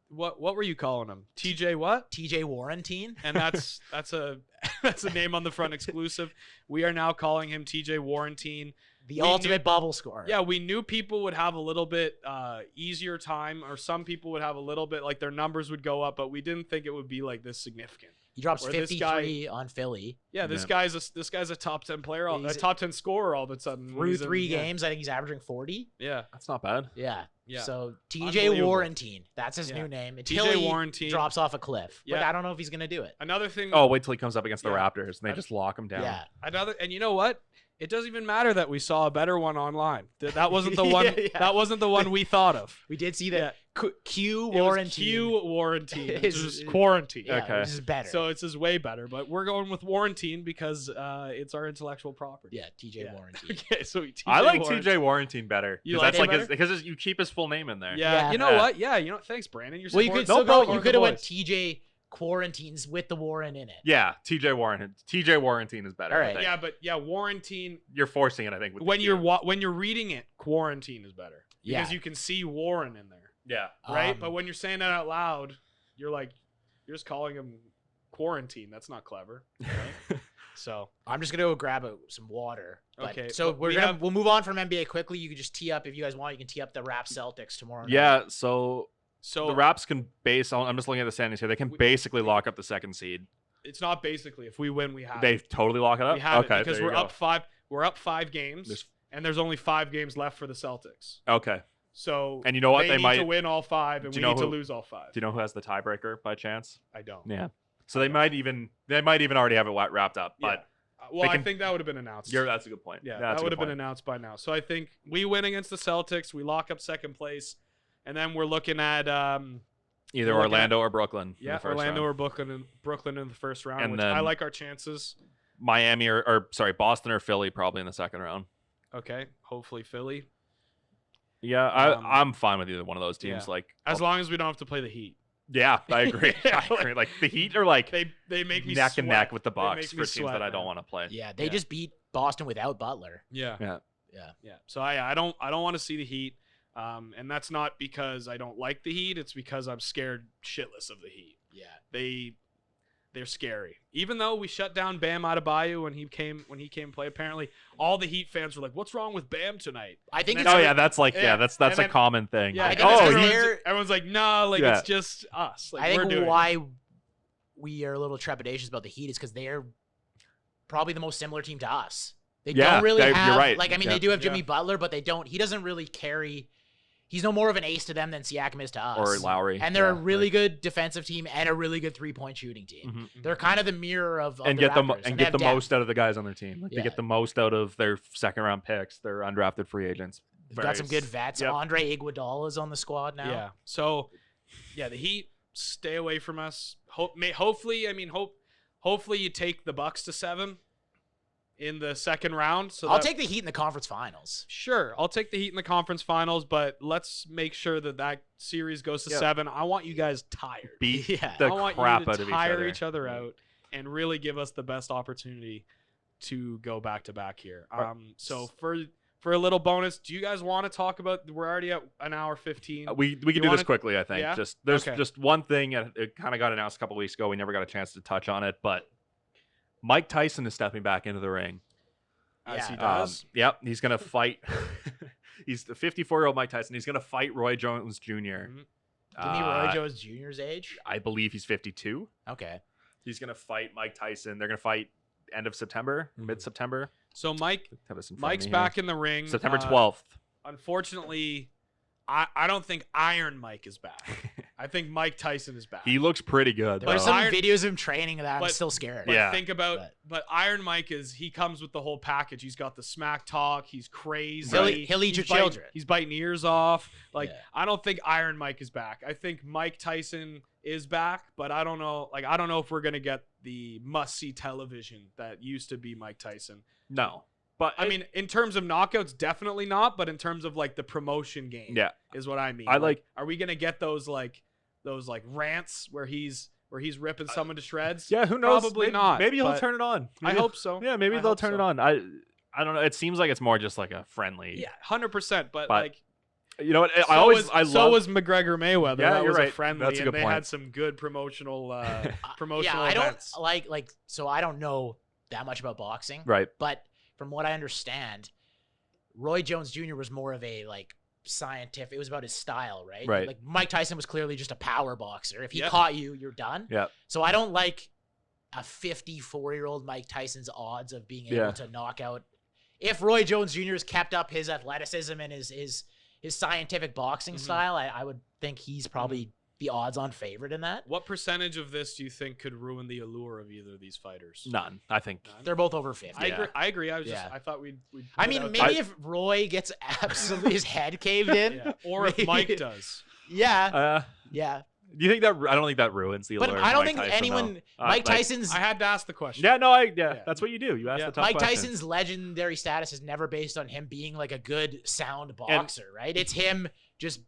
What were you calling him? TJ what? T.J. Warrantine. And that's a that's a name on the front exclusive. We are now calling him TJ Warrantine. The We ultimate knew- bubble scorer. Yeah, we knew people would have a little bit easier time, or some people would have a little bit like their numbers would go up, but we didn't think it would be like this significant. He drops Where this 53 on Philly Yeah, this guy's a top 10 player, a He's- top 10 scorer all of a sudden. when through he's in- 3 yeah. games. I think he's averaging 40. Yeah, That's not bad. Yeah. yeah. So T.J. Unbelievable. Warrantine, that's his Yeah. new name. Until TJ he Warrantine. drops off a cliff. But Yeah. I don't know if he's gonna do it. Another thing. Oh, wait till he comes up against the Yeah. Raptors and they just lock him down. Yeah. And you know what? It doesn't even matter that we saw a better one online. That wasn't the one. Yeah. That wasn't the one we thought of. We did see that Q It was Warrantine. Q Warrantine. It's Is- just quarantine. Yeah, Okay. which is better. So it's just way better. But we're going with Warrantine because it's our intellectual property. yeah, T.J. Yeah. Warrantine. Okay, so TJ I like Warrantine. TJ Warrantine better. You 'cause like that's him like better? because you keep his full name in there. Yeah. Yeah. You know Yeah. what? Yeah. You know. Thanks, Brandon. You're Well, you could supporting- still No go. problem. You could have went boys. T.J. Quarantines with the Warren in it. Yeah, TJ Warrantine is better. All I right. think. Yeah, but yeah, Warrantine. You're forcing it, I think. With the When Q. you're reading it, quarantine is better because Yeah. you can see Warren in there, Yeah. right? Um, But when you're saying that out loud, you're just calling him quarantine. That's not clever. Right? So I'm just gonna go grab some water. But- Okay, So but we'll move on from NBA quickly. You can just tee up if you guys want. You can tee up the Raps Celtics tomorrow. night. Yeah. So so the Raps can I'm just looking at the standings here. They can basically lock up the second seed. it's not basically if we win, we have They it. totally lock it up. We have okay, it because there you we're go. up 5. We're up 5 games, There's- and there's only 5 games left for the Celtics. Okay. So And you know what? They They need might. to win all 5, and Do we you know need to who- lose all 5. Do you know who has the tiebreaker by chance? I don't. Yeah. So they might even already have it wrapped up. But Well, they I can- think that would have been announced. that's a good point. Yeah, that's that a would good have been point. announced by now. So I think we win against the Celtics. We lock up second place, and then we're looking at Either we're looking Orlando or Brooklyn. in the yeah, first Orlando round. or Brooklyn in the first round, And which I then- like our chances. Miami or sorry, Boston or Philly probably in the second round. Okay, hopefully Philly. Yeah, Um, I'm fine with either one of those teams. yeah. Like, As long as we don't have to play the Heat. yeah, I agree. Yeah, I agree. Like the Heat are like They make me neck and sweat. neck with the They Bucks make for me teams sweat, that I don't man. want to play. Yeah, they Yeah. just beat Boston without Butler. Yeah. Yeah. Yeah. So I don't want to see the Heat. And that's not because I don't like the Heat. It's because I'm scared shitless of the Heat. Yeah. They're scary. Even though we shut down Bam Adebayo when he came to play, apparently all the Heat fans were like, "What's wrong with Bam tonight?" I think And it's Oh then- yeah, that's like Yeah, that's and a then- common thing. Yeah, Like, I think oh, it's he- fair- everyone's like, "No, like Yeah. it's just us." Like I we're think doing it." we are a little trepidatious about the Heat is because they're probably the most similar team to us. They Yeah, don't really you're have right. like I mean Yeah. they do have Jimmy Yeah. Butler, but they don't. He doesn't really carry. He's no more of an ace to them than Siakam is to us. Or Lowry. And they're a Yeah, really like- good defensive team and a really good 3-point shooting team. Mhm. They're kind of the mirror of And the get the Raptors, and they get have the depth. most out of the guys on their team. Like Yeah. they get the most out of their second round picks, their undrafted free agents. They've got some good Very- vets. Yep. Andre Iguodala is on the squad now. Yeah. So, yeah, the Heat stay away from us. Hopefully, hopefully you take the Bucks to 7 in the second round. So I'll that- take the Heat in the conference finals. Sure, I'll take the Heat in the conference finals, but let's make sure that series goes to Yeah. 7. I want you guys tired. Beat Yeah. the I want crap you to out of each tire other. each other out and really give us the best opportunity to go back to back here. Right. So for a little bonus, do you guys want to talk about? We're already at an hour 15. We can do wanna- this quickly, I think. Yeah? Just there's Okay. just one thing, and it kind of got announced a couple weeks ago. We never got a chance to touch on it, but Mike Tyson is stepping back into the ring. As he Yeah. does. Yep, he's gonna fight. He's the 54-year-old Mike Tyson. He's gonna fight Roy Jones Jr. Mhm. Give me Roy Jones Jr.'s age. I believe he's 52. Okay. He's gonna fight Mike Tyson. They're gonna fight end of September, Mhm. mid-September. So Mike, Have this in front of Mike's me back here. in the ring. September 12th. Unfortunately, I don't think Iron Mike is back. I think Mike Tyson is back. He looks pretty good. There's though. some Iron- videos of him training that I'm but- still scared. But Yeah. think about, But- but Iron Mike he comes with the whole package. He's got the smack talk. He's crazy. He'll eat your He's biting- children. He's biting ears off. Like Yeah. I don't think Iron Mike is back. I think Mike Tyson is back, but I don't know. Like I don't know if we're gonna get the must-see television that used to be Mike Tyson. No, but I mean, in terms of knockouts, definitely not. But in terms of like the promotion game, yeah, is what I mean. I like- Are we gonna get those rants where he's ripping someone to shreds? yeah. Who knows? Probably maybe, not, Maybe he'll but turn it on. I Maybe- hope so. Yeah, maybe I they'll hope turn it so. on. I don't know. It seems like it's more just like a friendly. Yeah, 100%. But But like, You know what? so I always was, I so love. was McGregor Mayweather. Yeah, that you're was right. a friendly, That's a and good they point. had some good promotional promotional Yeah, I don't events. like so I don't know that much about boxing, right. but from what I understand, Roy Jones Jr. was more of a like scientific. It was about his style, right? Right. Like Mike Tyson was clearly just a power boxer. If he Yep. caught you, you're done. Yeah. So I don't like a 54-year-old Mike Tyson's odds of being able Yeah. to knock out. If Roy Jones Jr. has kept up his athleticism and his scientific boxing Mhm. style, I would think he's probably the odds-on favorite in that. What percentage of this do you think could ruin the allure of either of these fighters? None. I think. None? They're both over 50. I Yeah. agree. I agree. I was Yeah. just. I thought we'd put I it mean, out maybe there. if Roy gets absolutely his head caved in, Yeah. Or if maybe- Mike does. yeah, yeah. Do you think that? I don't think that ruins the But allure. I of don't Mike think Tyson, anyone. though. Mike Like- Tyson's I had to ask the question. Yeah, no, Yeah. that's what you do. You ask Yeah. the tough Mike questions. Tyson's legendary status is never based on him being like a good sound boxer, right? It's him just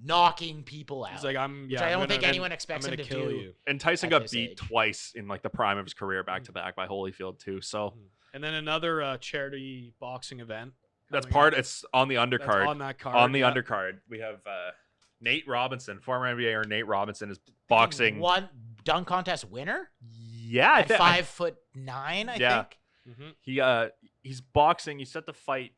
knocking people out. He's like, I'm. which Yeah, I I'm don't think gonna- anyone I'm expects gonna him to kill do. you. And Tyson at got this beat age. twice in like the prime of his career, back to back by Holyfield too. So And then another charity boxing event. that's coming part. up. It's on the That's undercard. on that card. On the yeah. undercard, we have Nate Robinson, former NBAer Nate Robinson, is boxing. One dunk contest winner Yeah, I at think 5'9", I Yeah. think. Mhm. he's boxing. He's set to fight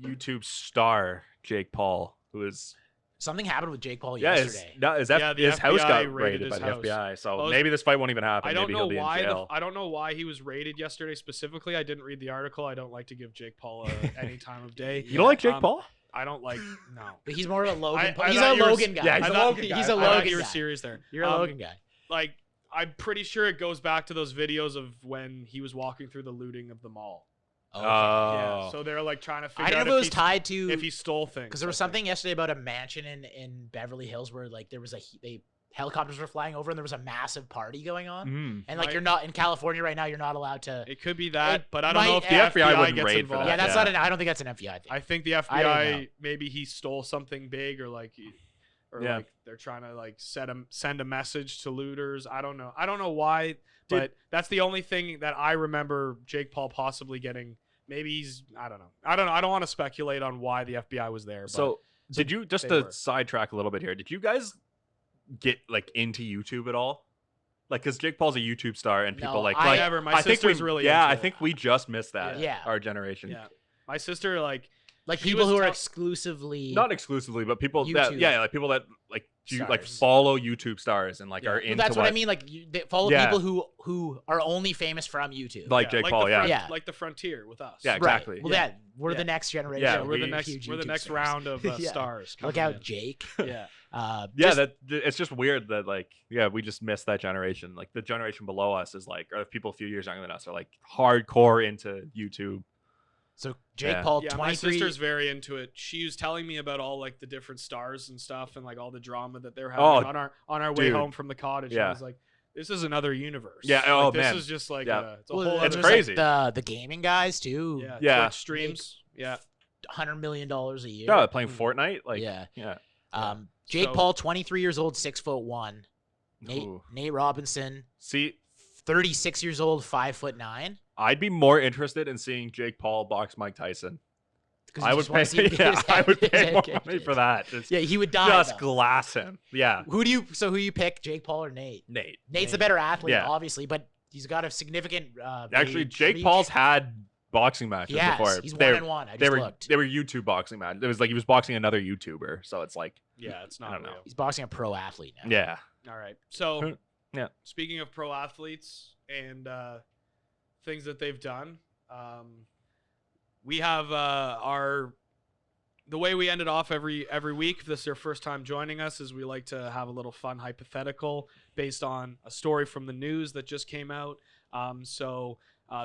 YouTube star Jake Paul, who is Something happened with Jake Paul yeah, yesterday. the the house FBI got raided raided his by the house. FBI. So Well, maybe this fight won't even happen. I don't Maybe know he'll be why. in jail. I don't know why he was raided yesterday specifically. I didn't read the article. I don't like to give Jake Paul any time of day. You don't like Jake Um, Paul? I don't like. No. But he's more of a Logan. I he's thought a you were- Logan guy. yeah, he's I a thought- Logan guy. He's a I thought Logan you were guy. serious there. You're a Logan guy. Like, I'm pretty sure it goes back to those videos of when he was walking through the looting of the mall. Okay. Yeah. So they're like trying to figure I didn't out know if it was if, tied he, to if he stole things. because there was I think. something yesterday about a mansion in Beverly Hills where like there was helicopters were flying over and there was a massive party going on. Mm. And like Might- you're not in California right now, you're not allowed to. It could be that, It but I don't know might- if the The FBI, FBI wouldn't gets raid for involved. that, Yeah, that's yeah. not an. I don't think that's an FBI thing. I think the I don't FBI know. maybe he stole something big or like Yeah. like they're trying to like send a message to looters. I don't know. I don't know why, but that's the only thing that I remember Jake Paul possibly getting. Maybe he's I don't know. I don't want to speculate on why the FBI was there. But So did you just they to were. sidetrack a little bit here? Did you guys get like into YouTube at all? Like, because Jake Paul's a YouTube star and people No, like I never. My I think sister's we, really yeah, into I it. think we just missed that. Yeah. Our generation. Yeah. My sister like Like She people was who are tell- exclusively Not exclusively, but people that YouTube like people that like like stars. follow YouTube stars and like Yeah. are Well, into That's what I mean. Like they follow Yeah. people who are only famous from YouTube. like Jake Paul. the Yeah. Yeah. like the frontier with us. Yeah, Right. exactly. Well, Yeah. yeah, we're Yeah. the next generation. Yeah, Yeah, we're the we- next huge we're the YouTube next stars. round of Yeah. stars. Look coming out, in. Jake. Yeah. Yeah, Just- that it's just weird that like we just missed that generation. Like the generation below us is like, or people a few years younger than us are like hardcore into YouTube. So Jake Yeah. Paul, Yeah, my 23. sister's very into it. She was telling me about all like the different stars and stuff, and like all the drama that they're having Oh, on our way dude. home from the cottage. Yeah. I was like, this is another universe. Yeah, Like, oh, this man. is just like Yeah. it's a Well, whole. and It's other- there's, crazy. Like, the gaming guys too. Yeah, Yeah. Twitch streams. Yeah, $100 million a year. Yeah, playing Fortnite. Like yeah. yeah. Jake So- Paul, 23 years old, 6'1". Ooh. Nate Robinson, See, 36 years old, 5'9". I'd be more interested in seeing Jake Paul box Mike Tyson. 'Cause I you would just wanna pay. see him get Yeah, his I head- would his pay head more kicked money in. for that. Just, Yeah, he would die. just though. glass him. Yeah, Who you pick, Jake Paul or Nate? Nate. Nate's the better athlete, Yeah. obviously, but he's got a significant. Actually, age Jake reach. Paul's had boxing matches He has. before. He's They- 1-1. I They just were looked. they were YouTube boxing matches. It was like he was boxing another YouTuber. So it's like yeah, it's I not don't know. real. He's boxing a pro athlete now. yeah. All right, so Yeah. Speaking of pro athletes and things that they've done, we have the way we ended off every week. If this is your first time joining us, is we like to have a little fun hypothetical based on a story from the news that just came out. So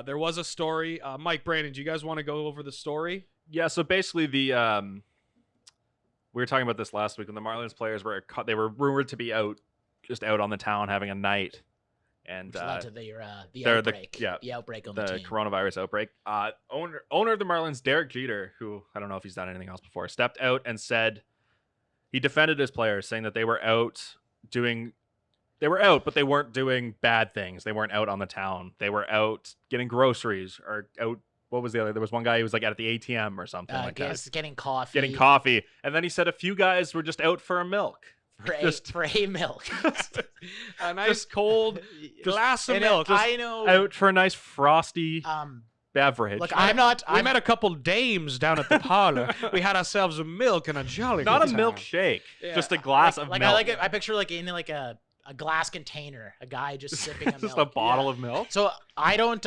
there was a story. Mike, Brandon, do you guys want to go over the story? Yeah, so basically we were talking about this last week when the Marlins players were they were rumored to be out on the town having a night, and Which led to the they're outbreak. the outbreak on the the team. coronavirus outbreak. Owner of the Marlins, Derek Jeter, who I don't know if he's done anything else before, stepped out and said he defended his players, saying that they were out, but they weren't doing bad things. They weren't out on the town. They were out getting groceries or out. What was the other? There was one guy who was like at the ATM or something like that, Getting coffee. getting coffee. And then he said a few guys were just out for a milk. for a milk. A nice cold glass of And milk. I know. Out for a nice frosty beverage. Look, I'm not. We I'm, met a couple dames down at the parlor. We had ourselves a milk and a jolly not a good time. milkshake, Yeah. just a glass of like milk. I like it. I picture like in like a glass container, a guy just sipping a just milk. a bottle of milk. So I don't.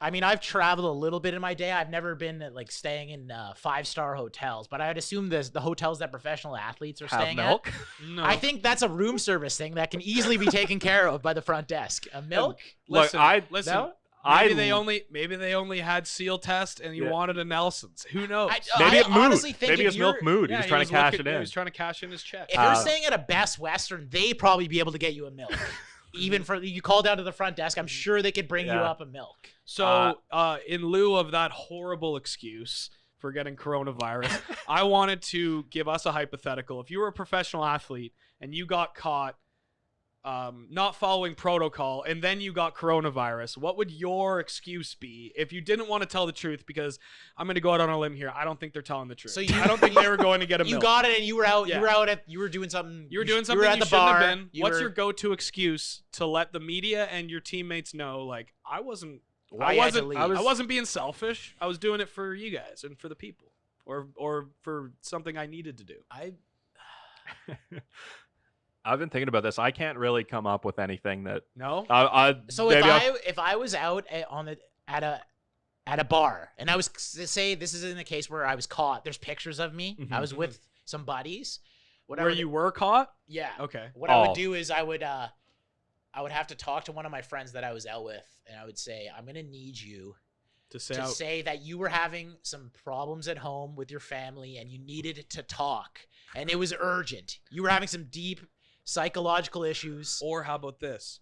I mean, I've traveled a little bit in my day. I've never been like staying in 5-star hotels, but I'd assume the hotels that professional athletes are Have staying milk. at. No. I think that's a room service thing that can easily be taken care of by the front desk. A milk. Look, Listen. No? Maybe they only had seal test and you Yeah. wanted a Nelson's. Who knows? Maybe I it mood. honestly think Maybe if it's milk you're- mood. Yeah, he was trying to cash it in. He was trying to cash in his check. If you're staying at a Best Western, they probably be able to get you a milk. Even for you call down to the front desk, I'm sure they could bring you Yeah. up a milk. So, in lieu of that horrible excuse for getting coronavirus, I wanted to give us a hypothetical. If you were a professional athlete and you got caught not following protocol and then you got coronavirus, what would your excuse be if you didn't want to tell the truth? Because I'm going to go out on a limb here. I don't think they're telling the truth. So I don't think they were going to get a You milk. got it, and you were out. Yeah. You were doing something. You were doing something You were at you the shouldn't bar. have been. you What's were- your go-to excuse to let the media and your teammates know, like, I wasn't Why you had to leave. I wasn't being selfish. I was doing it for you guys and for the people, or for something I needed to do. I've been thinking about this. I can't really come up with anything that. No. So maybe if I was out at a bar and I was say this is in the case where I was caught. There's pictures of me. Mhm. I was with some buddies. What I Where would- you were caught? Yeah. Okay. What I Oh. would do is I would have to talk to one of my friends that I was out with, and I would say, I'm gonna need you To say to out. say that you were having some problems at home with your family and you needed to talk, and it was urgent. You were having some deep psychological issues. Or how about this?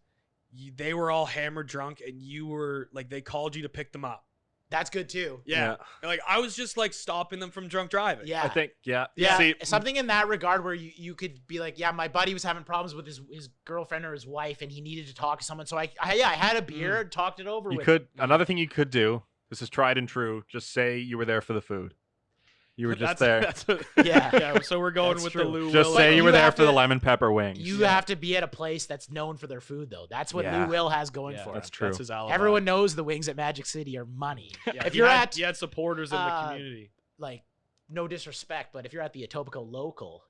They were all hammered drunk, and you were like, they called you to pick them up. That's good too. Yeah. Like I was just like stopping them from drunk driving. Yeah. I think. Yeah. Yeah, See, something in that regard where you could be like, yeah, my buddy was having problems with his girlfriend or his wife, and he needed to talk to someone. So I had a beer, talked it over. you with could. Another thing you could do. This is tried and true. Just say you were there for the food. You were just there. Yeah. Yeah. So we're going That's with true. the Lou. Just Will. say Like, you were you there have for the to- lemon pepper wings. You have to be at a place that's known for their food, though. That's what Yeah. Lou Will has going Yeah, for That's him. true. That's his alibi. Everyone knows the wings at Magic City are money. Yeah, If he you're had- at he had supporters in the uh, community. like no disrespect, but if you're at the Etobicoke local,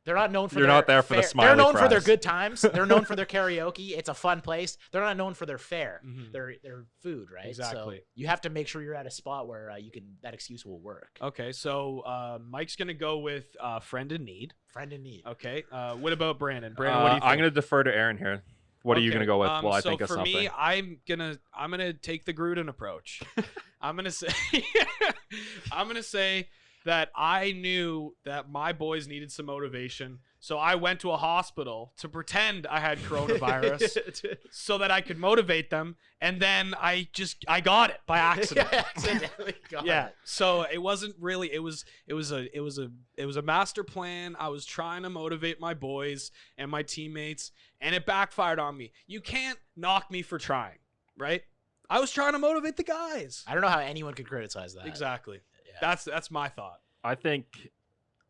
they're not known for You're their not there for the fare. smiley They're known for their fries. good times. They're known for their karaoke. It's a fun place. They're not known for their fare, Mhm. their food, right? Exactly. So you have to make sure you're at a spot where that excuse will work. Okay, so Mike's gonna go with friend in need. Friend in need. Okay. What about Brandon? Brandon, what do you think? I'm going to defer to Aaron here. What are you Okay, going to go with? Well, I so think of for something. me, I'm gonna take the Gruden approach. I'm gonna say I'm gonna say that I knew that my boys needed some motivation, so I went to a hospital to pretend I had coronavirus so that I could motivate them, and then I got it by accident. Accidentally got Yeah. it. So it wasn't really. It was a master plan. I was trying to motivate my boys and my teammates, and it backfired on me. You can't knock me for trying, right? I was trying to motivate the guys. I don't know how anyone could criticize that. Exactly. Yeah. That's my thought. I think.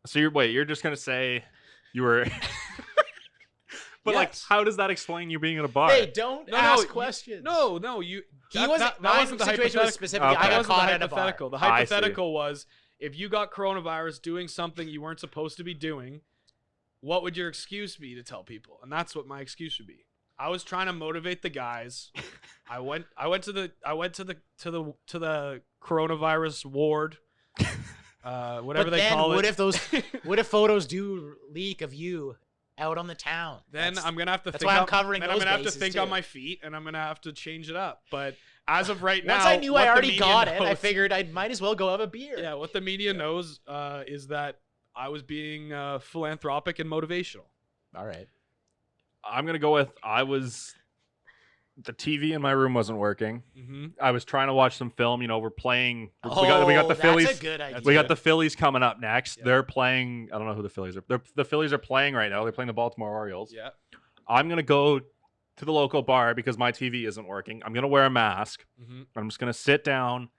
So you're just going to say you were. But like, Yes. how does that explain you being in a bar? Hey, don't No, ask you- questions. No, you. He that- wasn't. that My wasn't the situation was hypothetical. specifically. Okay. I That got wasn't the caught at a bar. hypothetical. The I see. hypothetical was if you got coronavirus doing something you weren't supposed to be doing, what would your excuse be to tell people? And that's what my excuse would be. I was trying to motivate the guys. I went to the coronavirus ward. Whatever But they then, call what it. if photos do leak of you out on the town? Then That's- I'm gonna have to that's think. why I'm on- covering Then I'm those gonna have to bases, think too. on my feet, and I'm gonna have to change it up. But as of right now, Once I knew what I the already media got it, I knows- figured I might as well go have a beer. Yeah, what the media knows is that I was being philanthropic and motivational. All right. I'm going to go with the TV in my room wasn't working. Mm-hmm. I was trying to watch some film. We're playing. we got the that's Phillies. a good idea. We got the Phillies coming up next. Yeah. They're playing. I don't know who the Phillies are. The Phillies are playing right now. They're playing the Baltimore Orioles. Yeah. I'm going to go to the local bar because my TV isn't working. I'm going to wear a mask. Mm-hmm. I'm just going to sit down,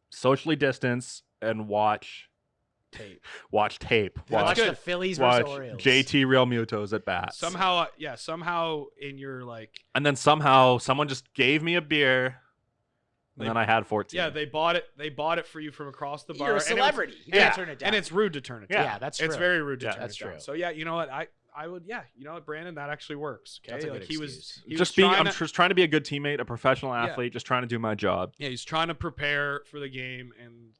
socially distance, and watch Tape. tape. Watch good. the Phillies Watch versus Orioles. JT Real Mutos at bats. Somehow in your And then somehow someone just gave me a beer, They- and then I had 14. yeah, they bought it for you from across the bar. You're a and it was- celebrity. You yeah, can't turn it down. and it's rude to turn it yeah, down. that's true. It's very rude to Yeah, turn that's it down. true. So yeah, you know what? I would, yeah, you know what, Brandon, that actually works. Okay, That's a good like he excuse. was I'm just trying to be a good teammate, a professional Yeah. athlete, just trying to do my job. Yeah, he's trying to prepare for the game, and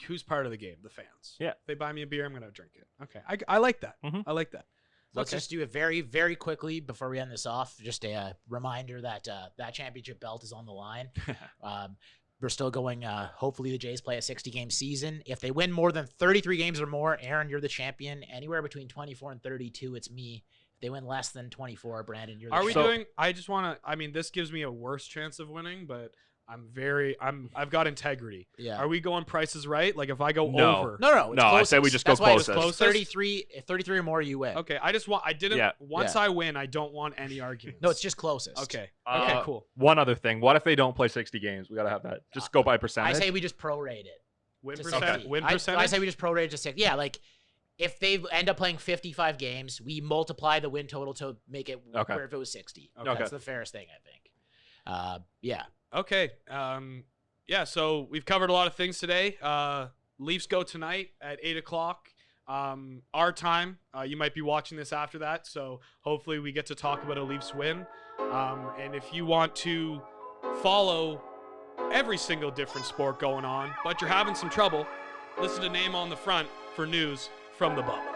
who's part of the game? The fans. Yeah. If they buy me a beer, I'm gonna drink it. Okay, I like that. Mhm. I like that. Let's Okay. just do it very, very quickly before we end this off. Just a reminder that that championship belt is on the line. We're still going. Hopefully, the Jays play a 60-game season. If they win more than 33 games or more, Aaron, you're the champion. Anywhere between 24 and 32, it's me. If they win less than 24, Brandon, you're the Are we champion. doing? I just want to. I mean, this gives me a worse chance of winning, but I've got integrity. Yeah. Are we going prices right? Like if I go No. over. No. It's No, I say we closest. just go That's why it's closest. close. 33. If 33 or more, you win. Okay, I didn't. Yeah. Once I win, I don't want any arguments. No, it's just closest. Okay. Okay. Uh, Cool. One other thing. What if they don't play 60 games? We got to have that. Just go by I percentage. say we just prorate it. Win to percent. 60. Win I percentage. say we just prorate it to 60. Yeah, like if they end up playing 55 games, we multiply the win total to make it Okay. where if it was 60. Okay. That's the fairest thing, I think. Yeah. Okay. Yeah. So we've covered a lot of things today. Leafs go tonight at 8:00. Our time. You might be watching this after that, so hopefully we get to talk about a Leafs win. And if you want to follow every single different sport going on, but you're having some trouble, listen to Name on the Front for news from the Bubba.